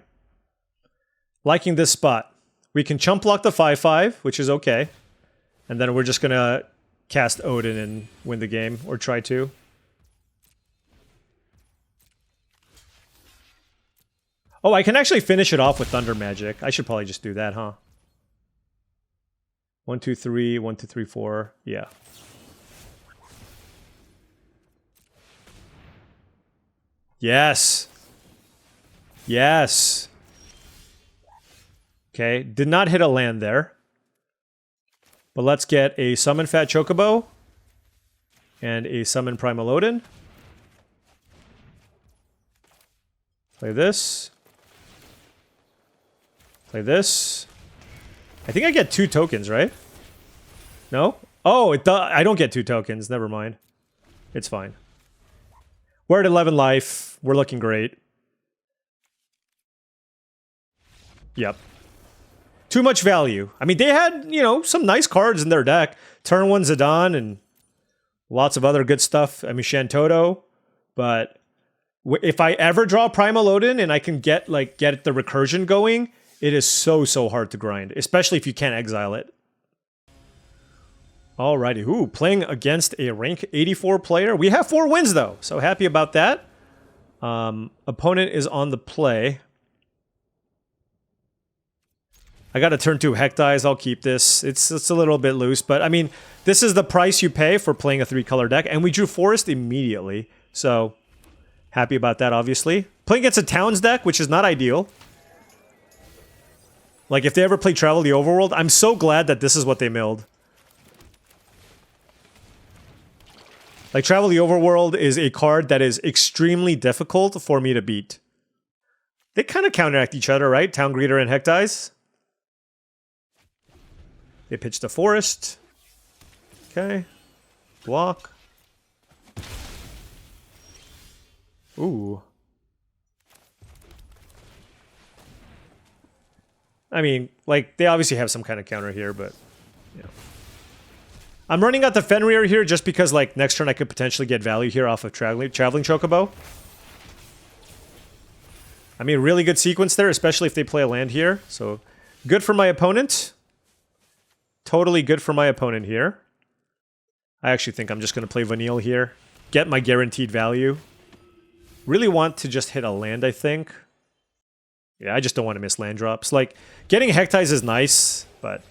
Liking this spot. We can chump block the 5/5, which is okay. And then we're just gonna cast Odin and win the game, or try to. Oh, I can actually finish it off with Thunder Magic. I should probably just do that, huh? 1, 2, 3, 1, 2, 3, 4. Yeah. Yes. Yes. Okay, did not hit a land there. But let's get a Summon Fat Chocobo and a Summon Primolodon. Play this. Play this. I think I get 2 tokens, right? No? Oh, I don't get 2 tokens. Never mind. It's fine. We're at 11 life. We're looking great. Yep. Too much value. I mean, they had, you know, some nice cards in their deck. Turn 1 Zidane and lots of other good stuff. I mean, Shantoto. But if I ever draw Primolodon and I can get the recursion going, it is so hard to grind, especially if you can't exile it. Alrighty, ooh, playing against a rank 84 player. We have 4 wins though, so happy about that. Opponent is on the play. I got to turn 2 Hectize. I'll keep this. It's a little bit loose, but I mean, this is the price you pay for playing a 3-color deck, and we drew Forest immediately, so happy about that, obviously. Playing against a Towns deck, which is not ideal. Like, if they ever play Travel the Overworld, I'm so glad that this is what they milled. Like, Travel the Overworld is a card that is extremely difficult for me to beat. They kind of counteract each other, right? Town Greeter and Hectize. They pitched a Forest. Okay. Block. Ooh. I mean, like, they obviously have some kind of counter here, but, you know. I'm running out the Fenrir here just because, like, next turn I could potentially get value here off of Traveling Chocobo. I mean, really good sequence there, especially if they play a land here. So, good for my opponent. Totally good for my opponent here. I actually think I'm just going to play Vanille here. Get my guaranteed value. Really want to just hit a land, I think. Yeah, I just don't want to miss land drops. Like, getting Hectize is nice, but...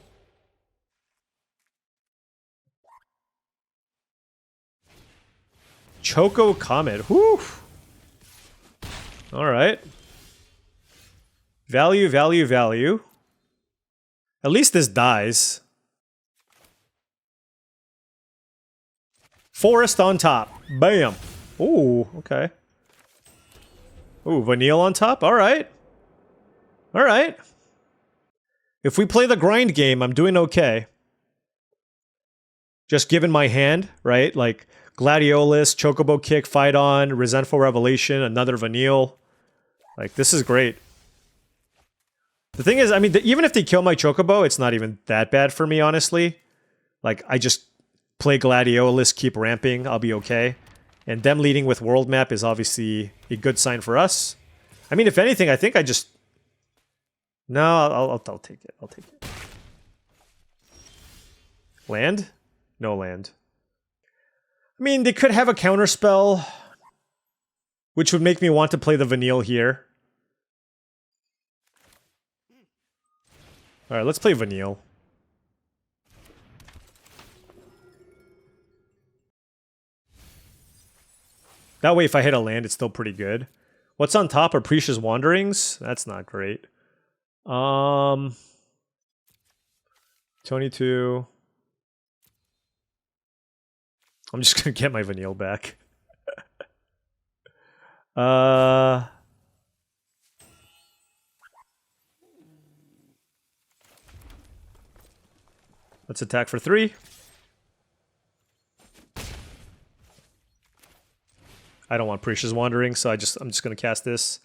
Choco Comet. Whew. Alright. Value, value, value. At least this dies. Forest on top. Bam. Ooh, okay. Ooh, Vanille on top? Alright. Alright. If we play the grind game, I'm doing okay. Just given my hand, right? Like, Gladiolus, Chocobo Kick, Fight On, Resentful Revelation, another Vanille. Like, this is great. The thing is, I mean, even if they kill my Chocobo, it's not even that bad for me, honestly. Like, I just play Gladiolus, keep ramping, I'll be okay. And them leading with World Map is obviously a good sign for us. I mean, if anything, I think I just... No, I'll take it. I'll take it. Land? No land. I mean, they could have a counterspell, which would make me want to play the Vanille here. Alright, let's play Vanille. That way, if I hit a land, it's still pretty good. What's on top are Precious Wanderings? That's not great. 22. I'm just gonna get my Vanille back. Let's attack for 3. I don't want Precious Wandering, so I'm just gonna cast this.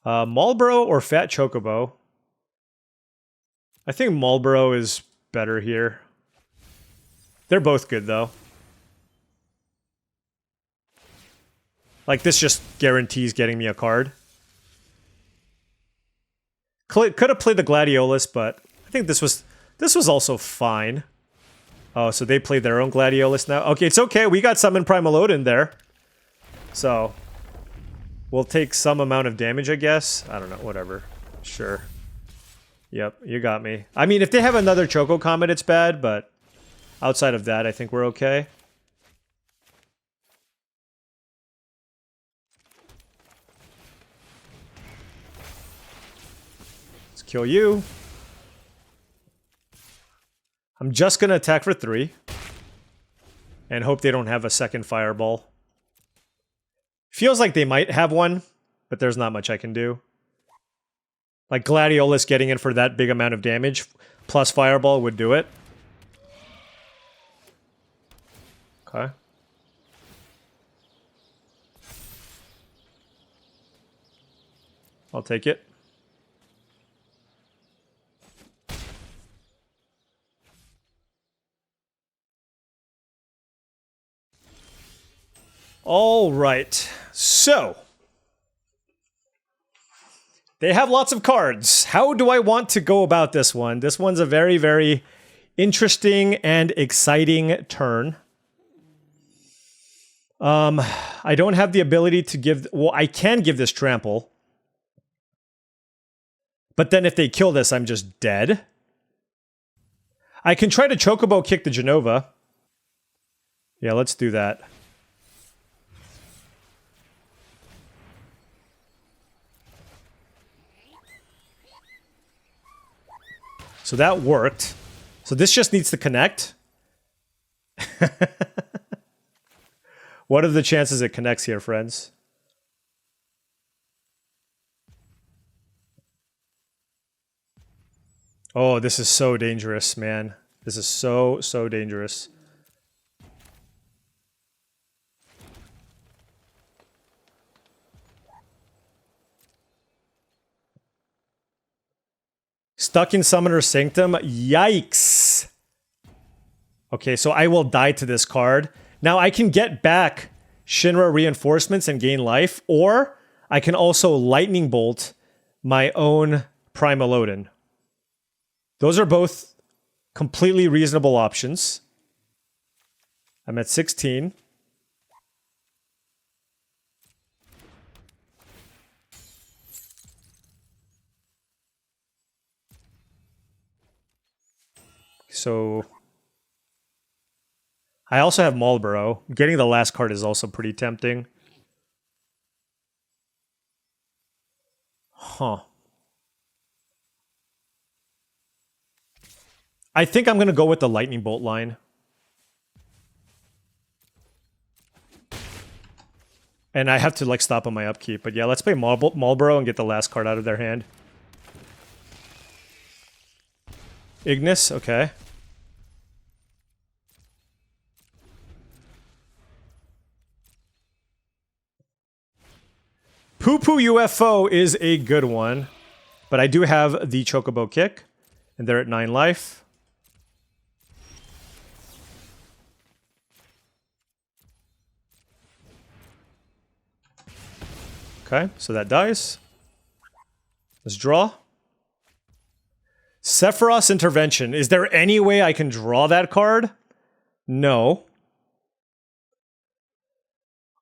Marlboro or Fat Chocobo? I think Marlboro is better here. They're both good though. Like, this just guarantees getting me a card. Could have played the Gladiolus, but I think this was also fine. Oh, so they played their own Gladiolus now? Okay, it's okay. We got Summon Primal Odin there. So, we'll take some amount of damage, I guess. I don't know, whatever. Sure. Yep, you got me. I mean, if they have another Choco Comet, it's bad, but outside of that, I think we're okay. Let's kill you. I'm just gonna attack for 3. And hope they don't have a second Fireball. Feels like they might have one, but there's not much I can do. Like, Gladiolus getting in for that big amount of damage, plus Fireball would do it. Okay. I'll take it. All right, so they have lots of cards. How do I want to go about this one? This one's a very, very interesting and exciting turn. I don't have the ability to give... Well, I can give this trample. But then if they kill this, I'm just dead. I can try to Chocobo kick the Genova. Yeah, let's do that. So that worked. So this just needs to connect. What are the chances it connects here, friends? Oh, this is so dangerous, man. This is so, so dangerous. Stuck in Summoner's Sanctum. Yikes. Okay, so I will die to this card. Now I can get back Shinra Reinforcements and gain life, or I can also Lightning Bolt my own Primal Odin. Those are both completely reasonable options. I'm at 16. So I also have Marlborough. Getting the last card is also pretty tempting. Huh. I think I'm going to go with the Lightning Bolt line. And I have to like stop on my upkeep. But yeah, let's play Marlborough and get the last card out of their hand. Ignis, okay. Poo Poo UFO is a good one. But I do have the Chocobo Kick. And they're at 9 life. Okay, so that dies. Let's draw. Sephiroth's Intervention. Is there any way I can draw that card? No.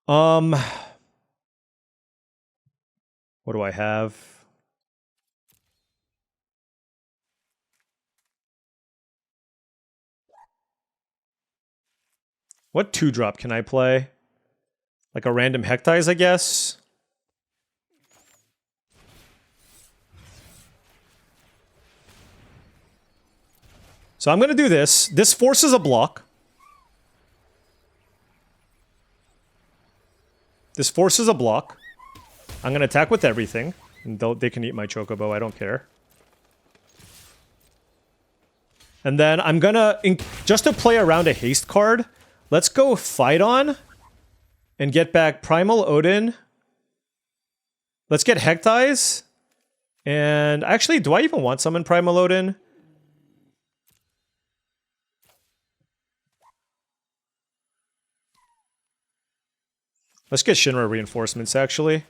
What do I have? What 2-drop can I play? Like a random Hectize, I guess? So I'm going to do this. This forces a block. This forces a block. I'm going to attack with everything. And they can eat my Chocobo, I don't care. And then I'm going to, just to play around a haste card, let's go Fight On and get back Primal Odin. Let's get Hectize. And actually, do I even want summon Primal Odin? Let's get Shinra Reinforcements, actually.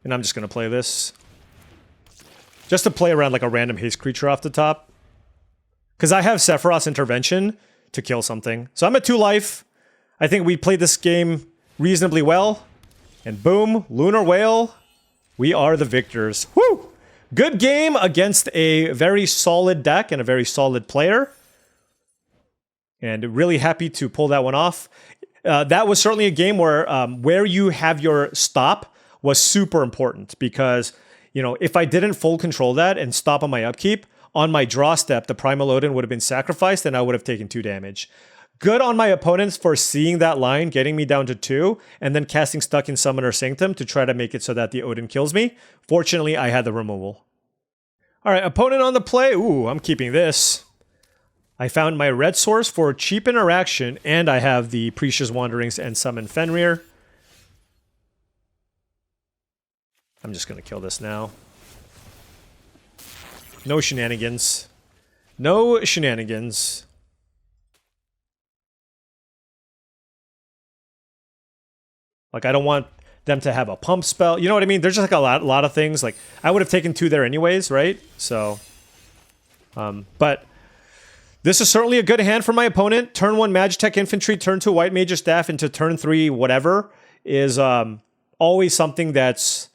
And I'm just going to play this. Just to play around like a random haste creature off the top. Because I have Sephiroth's Intervention to kill something. So I'm at 2 life. I think we played this game reasonably well. And boom, Lunar Whale. We are the victors. Woo! Good game against a very solid deck and a very solid player. And really happy to pull that one off. That was certainly a game where you have your stop was super important because, you know, if I didn't full control that and stop on my upkeep, on my draw step, the Primal Odin would have been sacrificed and I would have taken 2 damage. Good on my opponents for seeing that line, getting me down to 2, and then casting Stuck in Summoner Sanctum to try to make it so that the Odin kills me. Fortunately, I had the removal. All right, opponent on the play. Ooh, I'm keeping this. I found my red source for cheap interaction, and I have the Precious Wanderings and Summon Fenrir. I'm just going to kill this now. No shenanigans. No shenanigans. Like, I don't want them to have a pump spell. You know what I mean? There's just like a lot of things. Like, I would have taken 2 there anyways, right? So, but this is certainly a good hand for my opponent. Turn 1 Magitech Infantry, turn 2 White Major Staff into turn 3 whatever is always something that's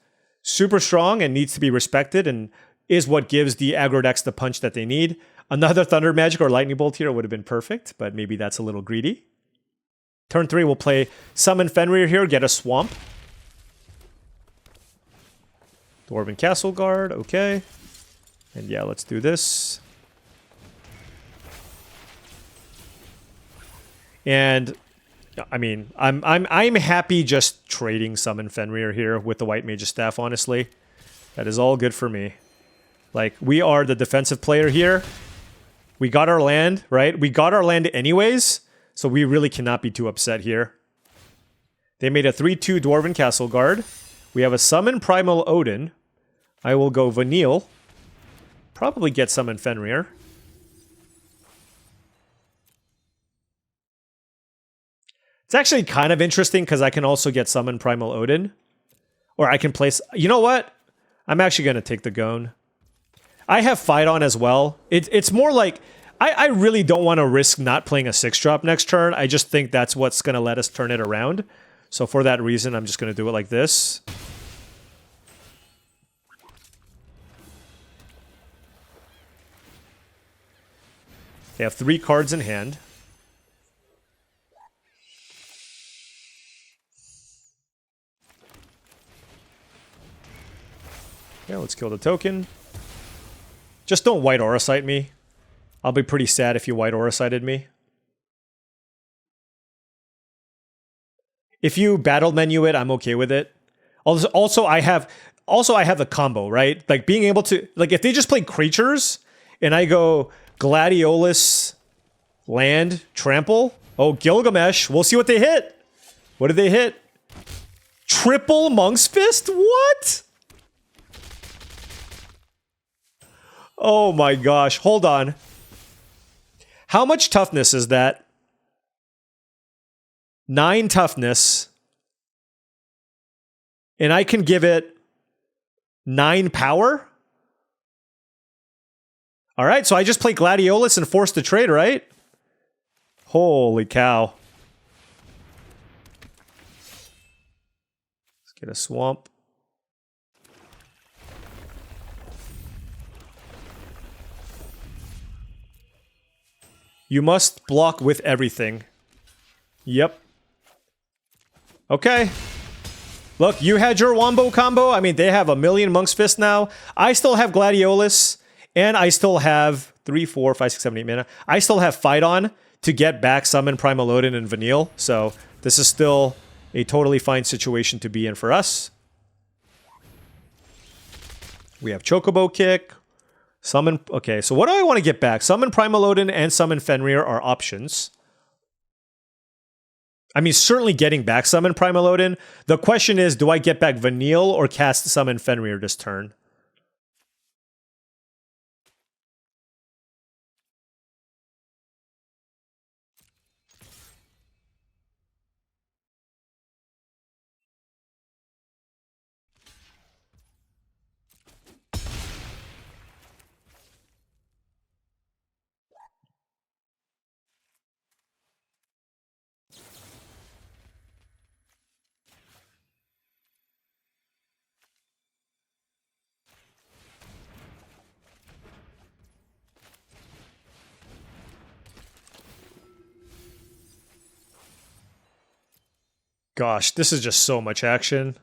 super strong and needs to be respected and is what gives the aggro decks the punch that they need. Another Thunder Magic or Lightning Bolt here would have been perfect, but maybe that's a little greedy. Turn 3, we'll play Summon Fenrir here, get a Swamp. Dwarven Castle Guard, okay. And yeah, let's do this. And I mean, I'm happy just trading Summon Fenrir here with the White Mage's Staff, honestly. That is all good for me. Like, we are the defensive player here. We got our land, right? We got our land anyways, so we really cannot be too upset here. They made a 3/2 Dwarven Castle Guard. We have a Summon Primal Odin. I will go Vanille. Probably get Summon Fenrir. It's actually kind of interesting because I can also get Summon Primal Odin. Or I can place... You know what? I'm actually going to take the Gone. I have Fight On as well. It's more like... I really don't want to risk not playing a 6-drop next turn. I just think that's what's going to let us turn it around. So for that reason, I'm just going to do it like this. They have 3 cards in hand. Yeah, let's kill the token. Just don't White Aura Sight me. I'll be pretty sad if you White Aura Sighted me. If you battle menu it, I'm okay with it. Also, I have the combo, right? Like being able to, like if they just play creatures and I go Gladiolus, land, trample. Oh, Gilgamesh. We'll see what they hit. What did they hit? Triple Monk's Fist? What? Oh my gosh. Hold on. How much toughness is that? 9 toughness. And I can give it 9 power? Alright, so I just play Gladiolus and force the trade, right? Holy cow. Let's get a swamp. You must block with everything. Yep. Okay. Look, you had your Wombo combo. I mean, they have a million Monk's Fist now. I still have Gladiolus, and I still have 3, 4, 5, 6, 7, 8 mana. I still have Fight On to get back Summon Primal Odin and Vanille. So this is still a totally fine situation to be in for us. We have Chocobo Kick. Summon... Okay, so what do I want to get back? Summon Primal Odin and Summon Fenrir are options. I mean, certainly getting back Summon Primal Odin. The question is, do I get back Vanille or cast Summon Fenrir this turn? Gosh, this is just so much action.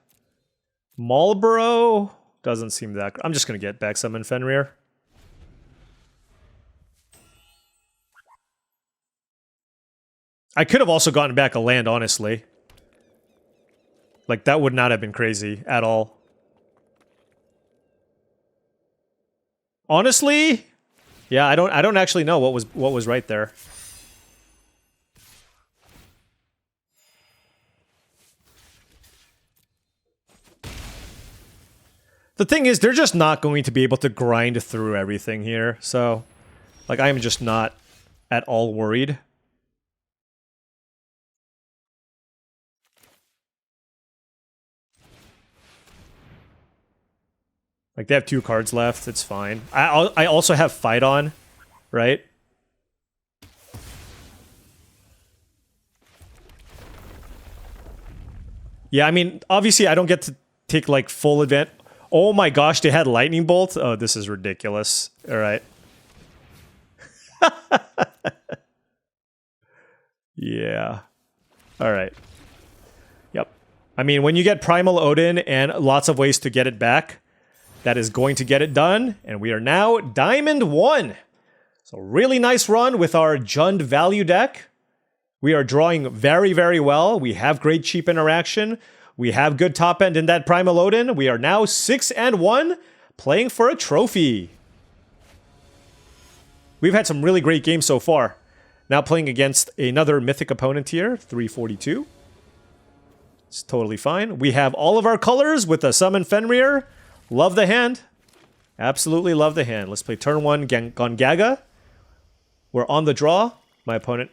Marlboro doesn't seem that... I'm just going to get back Summon Fenrir. I could have also gotten back a land, honestly. Like, that would not have been crazy at all. Honestly? Yeah, I don't actually know what was right there. The thing is, they're just not going to be able to grind through everything here, so... Like, I'm just not at all worried. Like, they have 2 cards left, it's fine. I also have Fight On, right? Yeah, I mean, obviously I don't get to take, like, full advantage... Oh my gosh, they had Lightning Bolt? Oh, this is ridiculous. Alright. Yeah. Alright. Yep. I mean, when you get Primal Odin and lots of ways to get it back, that is going to get it done. And we are now Diamond 1. So really nice run with our Jund value deck. We are drawing very, very well. We have great cheap interaction. We have good top end in that Primal Odin. We are now 6-1, playing for a trophy. We've had some really great games so far. Now playing against another mythic opponent here, 342. It's totally fine. We have all of our colors with a Summon Fenrir. Love the hand. Absolutely love the hand. Let's play turn 1 Gongaga. We're on the draw. My opponent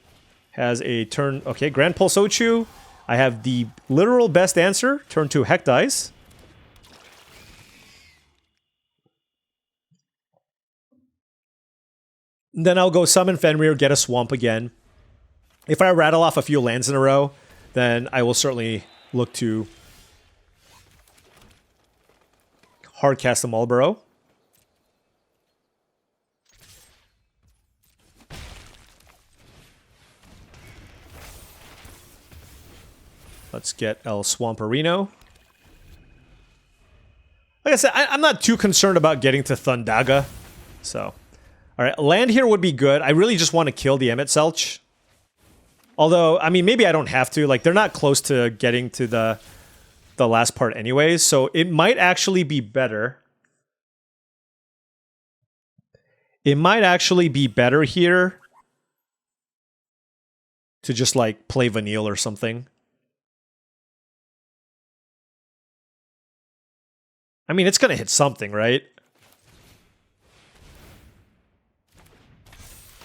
has a turn... Okay, Grand Pulse Ochu. I have the literal best answer. Turn 2 Heck Dice. Then I'll go Summon Fenrir, get a Swamp again. If I rattle off a few lands in a row, then I will certainly look to hardcast the Marlborough. Let's get El Swamperino. Like I said, I'm not too concerned about getting to Thundaga. So, alright, land here would be good. I really just want to kill the Emet-Selch. Although, I mean, maybe I don't have to. Like, they're not close to getting to the last part anyways, so it might actually be better. It might actually be better here to just, like, play Vanille or something. I mean, it's going to hit something, right?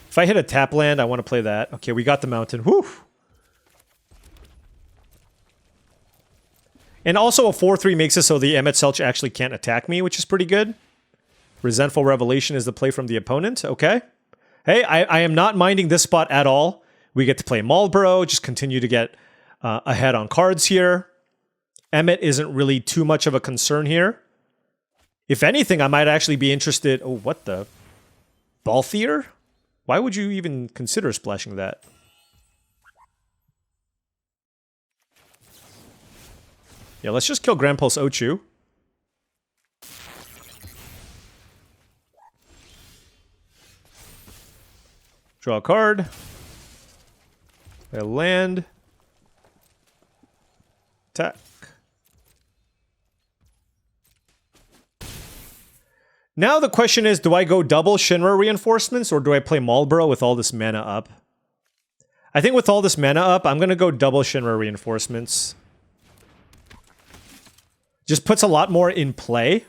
If I hit a tap land, I want to play that. Okay, we got the mountain. Whew! And also a 4-3 makes it so the Emet-Selch actually can't attack me, which is pretty good. Resentful Revelation is the play from the opponent. Okay. Hey, I am not minding this spot at all. We get to play Marlborough, just continue to get ahead on cards here. Emmet isn't really too much of a concern here. If anything, I might actually be interested... Oh, what the... Balthier? Why would you even consider splashing that? Yeah, let's just kill Grand Pulse Ochu. Draw a card. Play a land. Attack. Now the question is, do I go double Shinra Reinforcements or do I play Marlborough with all this mana up? I think with all this mana up, I'm going to go double Shinra Reinforcements. Just puts a lot more in play.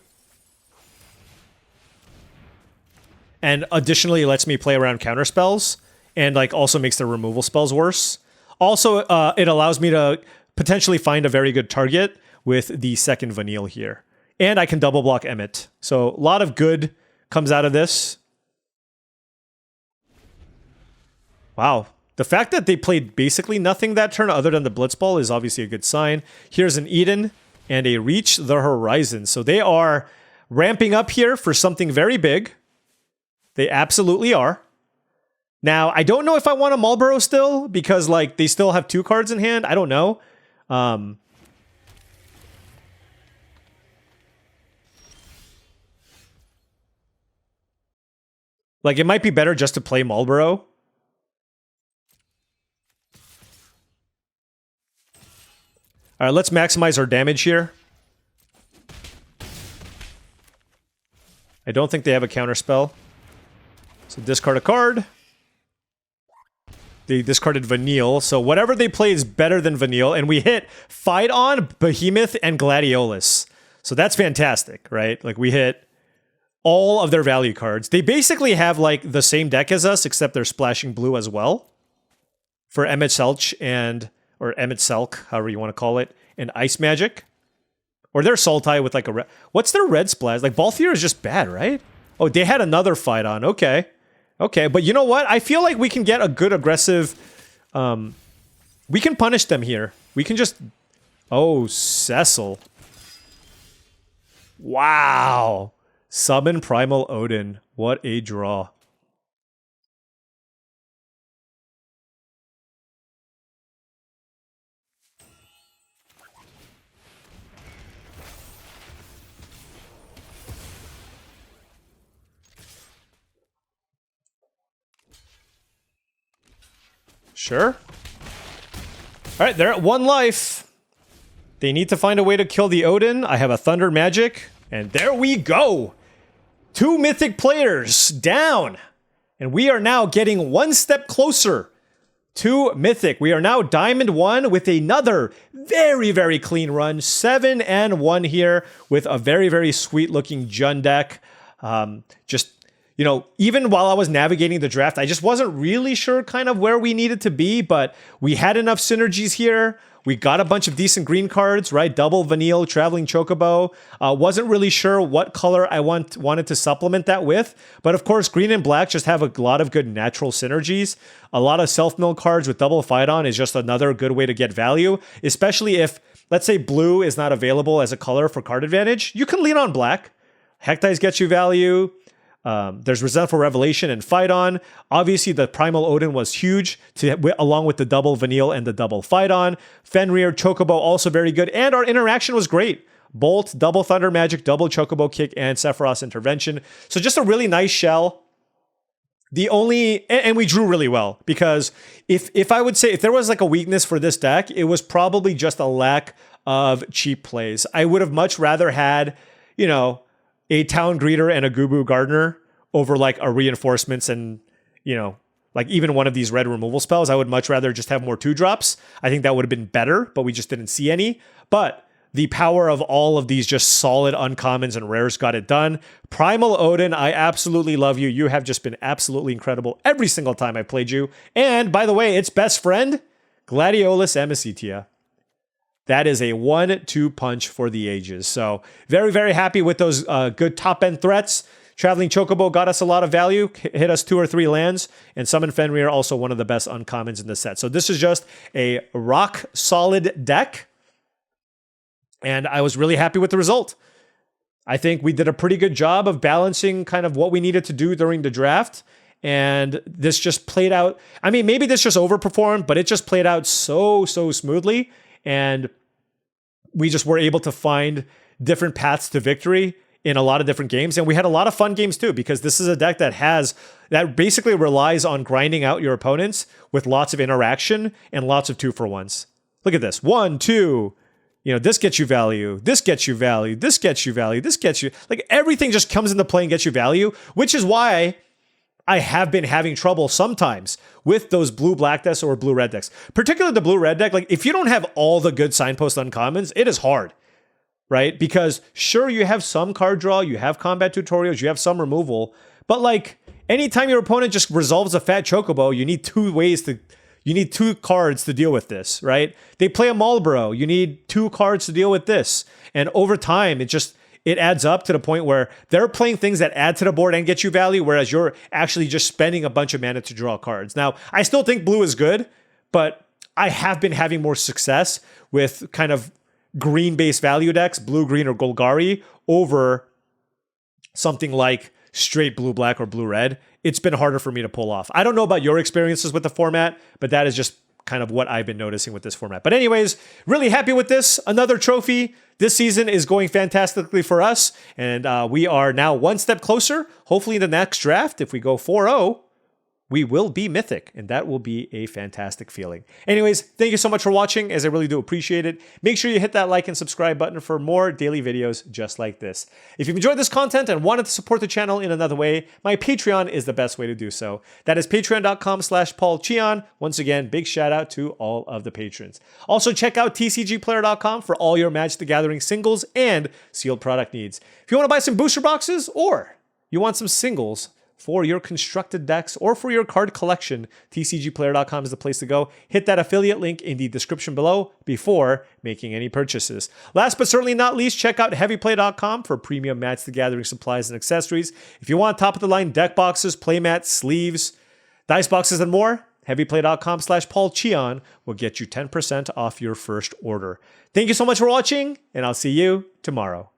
And additionally lets me play around counterspells. And like also makes the removal spells worse. Also, it allows me to potentially find a very good target with the second Vanille here. And I can double block Emmet. So a lot of good comes out of this. Wow. The fact that they played basically nothing that turn other than the Blitzball is obviously a good sign. Here's an Eden and a Reach the Horizon. So they are ramping up here for something very big. They absolutely are. Now, I don't know if I want a Marlborough still, because like they still have 2 cards in hand. I don't know. Like, it might be better just to play Marlborough. Alright, let's maximize our damage here. I don't think they have a counterspell. So discard a card. They discarded Vanille, so whatever they play is better than Vanille, and we hit Fight On, Behemoth, and Gladiolus. So that's fantastic, right? Like, we hit all of their value cards. They basically have like the same deck as us, except they're splashing blue as well. For Emet-Selch and... or Emet-Selch, however you want to call it, and Ice Magic. Or they're Sultai with like a red... What's their red splash? Like, Balthier is just bad, right? Oh, they had another Fight On. Okay. Okay, but you know what? I feel like we can get a good aggressive... we can punish them here. We can just... Oh, Cecil. Wow. Summon Primal Odin. What a draw. Sure. Alright, they're at 1 life. They need to find a way to kill the Odin. I have a Thunder Magic. And there we go! 2 Mythic players down! And we are now getting 1 step closer to Mythic. We are now Diamond 1 with another very, very clean run. 7-1 here with a very, very sweet looking Jund deck. Just, you know, even while I was navigating the draft, I just wasn't really sure kind of where we needed to be, but we had enough synergies here. We got a bunch of decent green cards, right? Double Vanille, Traveling Chocobo. Wasn't really sure what color I wanted to supplement that with. But of course, green and black just have a lot of good natural synergies. A lot of self-mill cards with double Phyton is just another good way to get value, especially if, let's say, blue is not available as a color for card advantage. You can lean on black. Hectize gets you value. There's Resentful Revelation and Phyton. Obviously, the Primal Odin was huge, along with the double Vanille and the double Phyton. Fenrir, Chocobo, also very good. And our interaction was great. Bolt, double Thunder Magic, double Chocobo Kick, and Sephiroth's Intervention. So just a really nice shell. And we drew really well, because if I would say, if there was like a weakness for this deck, it was probably just a lack of cheap plays. I would have much rather had, you know, a Town Greeter and a Gubu Gardener over like a Reinforcements and, you know, like even one of these red removal spells. I would much rather just have more 2-drops. I think that would have been better, but we just didn't see any. But the power of all of these just solid uncommons and rares got it done. Primal Odin, I absolutely love you. You have just been absolutely incredible every single time I played you. And by the way, its best friend, Gladiolus Amicitia. That is a 1-2 punch for the ages. So very, very happy with those good top-end threats. Traveling Chocobo got us a lot of value, hit us 2 or 3 lands, and Summon Fenrir, also one of the best uncommons in the set. So this is just a rock-solid deck, and I was really happy with the result. I think we did a pretty good job of balancing kind of what we needed to do during the draft, and this just played out. I mean, maybe this just overperformed, but it just played out so smoothly. And we just were able to find different paths to victory in a lot of different games. And we had a lot of fun games too, because this is a deck that basically relies on grinding out your opponents with lots of interaction and lots of 2-for-1s. Look at this. 1, 2, you know, this gets you value, this gets you value, this gets you value, this gets you, like everything just comes into play and gets you value, which is why I have been having trouble sometimes with those blue-black decks or blue-red decks. Particularly the blue-red deck, like if you don't have all the good signpost uncommons, it is hard, right? Because sure, you have some card draw, you have combat tutorials, you have some removal, but like anytime your opponent just resolves a fat Chocobo, you need 2 cards to deal with this, right? They play a Marlboro, you need 2 cards to deal with this. And over time, it adds up to the point where they're playing things that add to the board and get you value, whereas you're actually just spending a bunch of mana to draw cards. Now, I still think blue is good, but I have been having more success with kind of green-based value decks, blue, green, or Golgari, over something like straight blue-black or blue-red. It's been harder for me to pull off. I don't know about your experiences with the format, but that is just kind of what I've been noticing with this format. But anyways, really happy with this. Another trophy. This season is going fantastically for us, and we are now one step closer. Hopefully in the next draft, if we go 4-0, we will be Mythic, and that will be a fantastic feeling. Anyways, thank you so much for watching, as I really do appreciate it. Make sure you hit that like and subscribe button for more daily videos just like this. If you've enjoyed this content and wanted to support the channel in another way, my Patreon is the best way to do so. That is patreon.com/paulcheon. Once again, big shout out to all of the patrons. Also, check out TCGplayer.com for all your Magic the Gathering singles and sealed product needs. If you want to buy some booster boxes or you want some singles for your constructed decks or for your card collection, TCGplayer.com is the place to go. Hit that affiliate link in the description below before making any purchases. Last but certainly not least, check out heavyplay.com for premium Magic the Gathering supplies and accessories. If you want top-of-the-line deck boxes, playmats, sleeves, dice boxes, and more, heavyplay.com/paulcheon will get you 10% off your first order. Thank you so much for watching, and I'll see you tomorrow.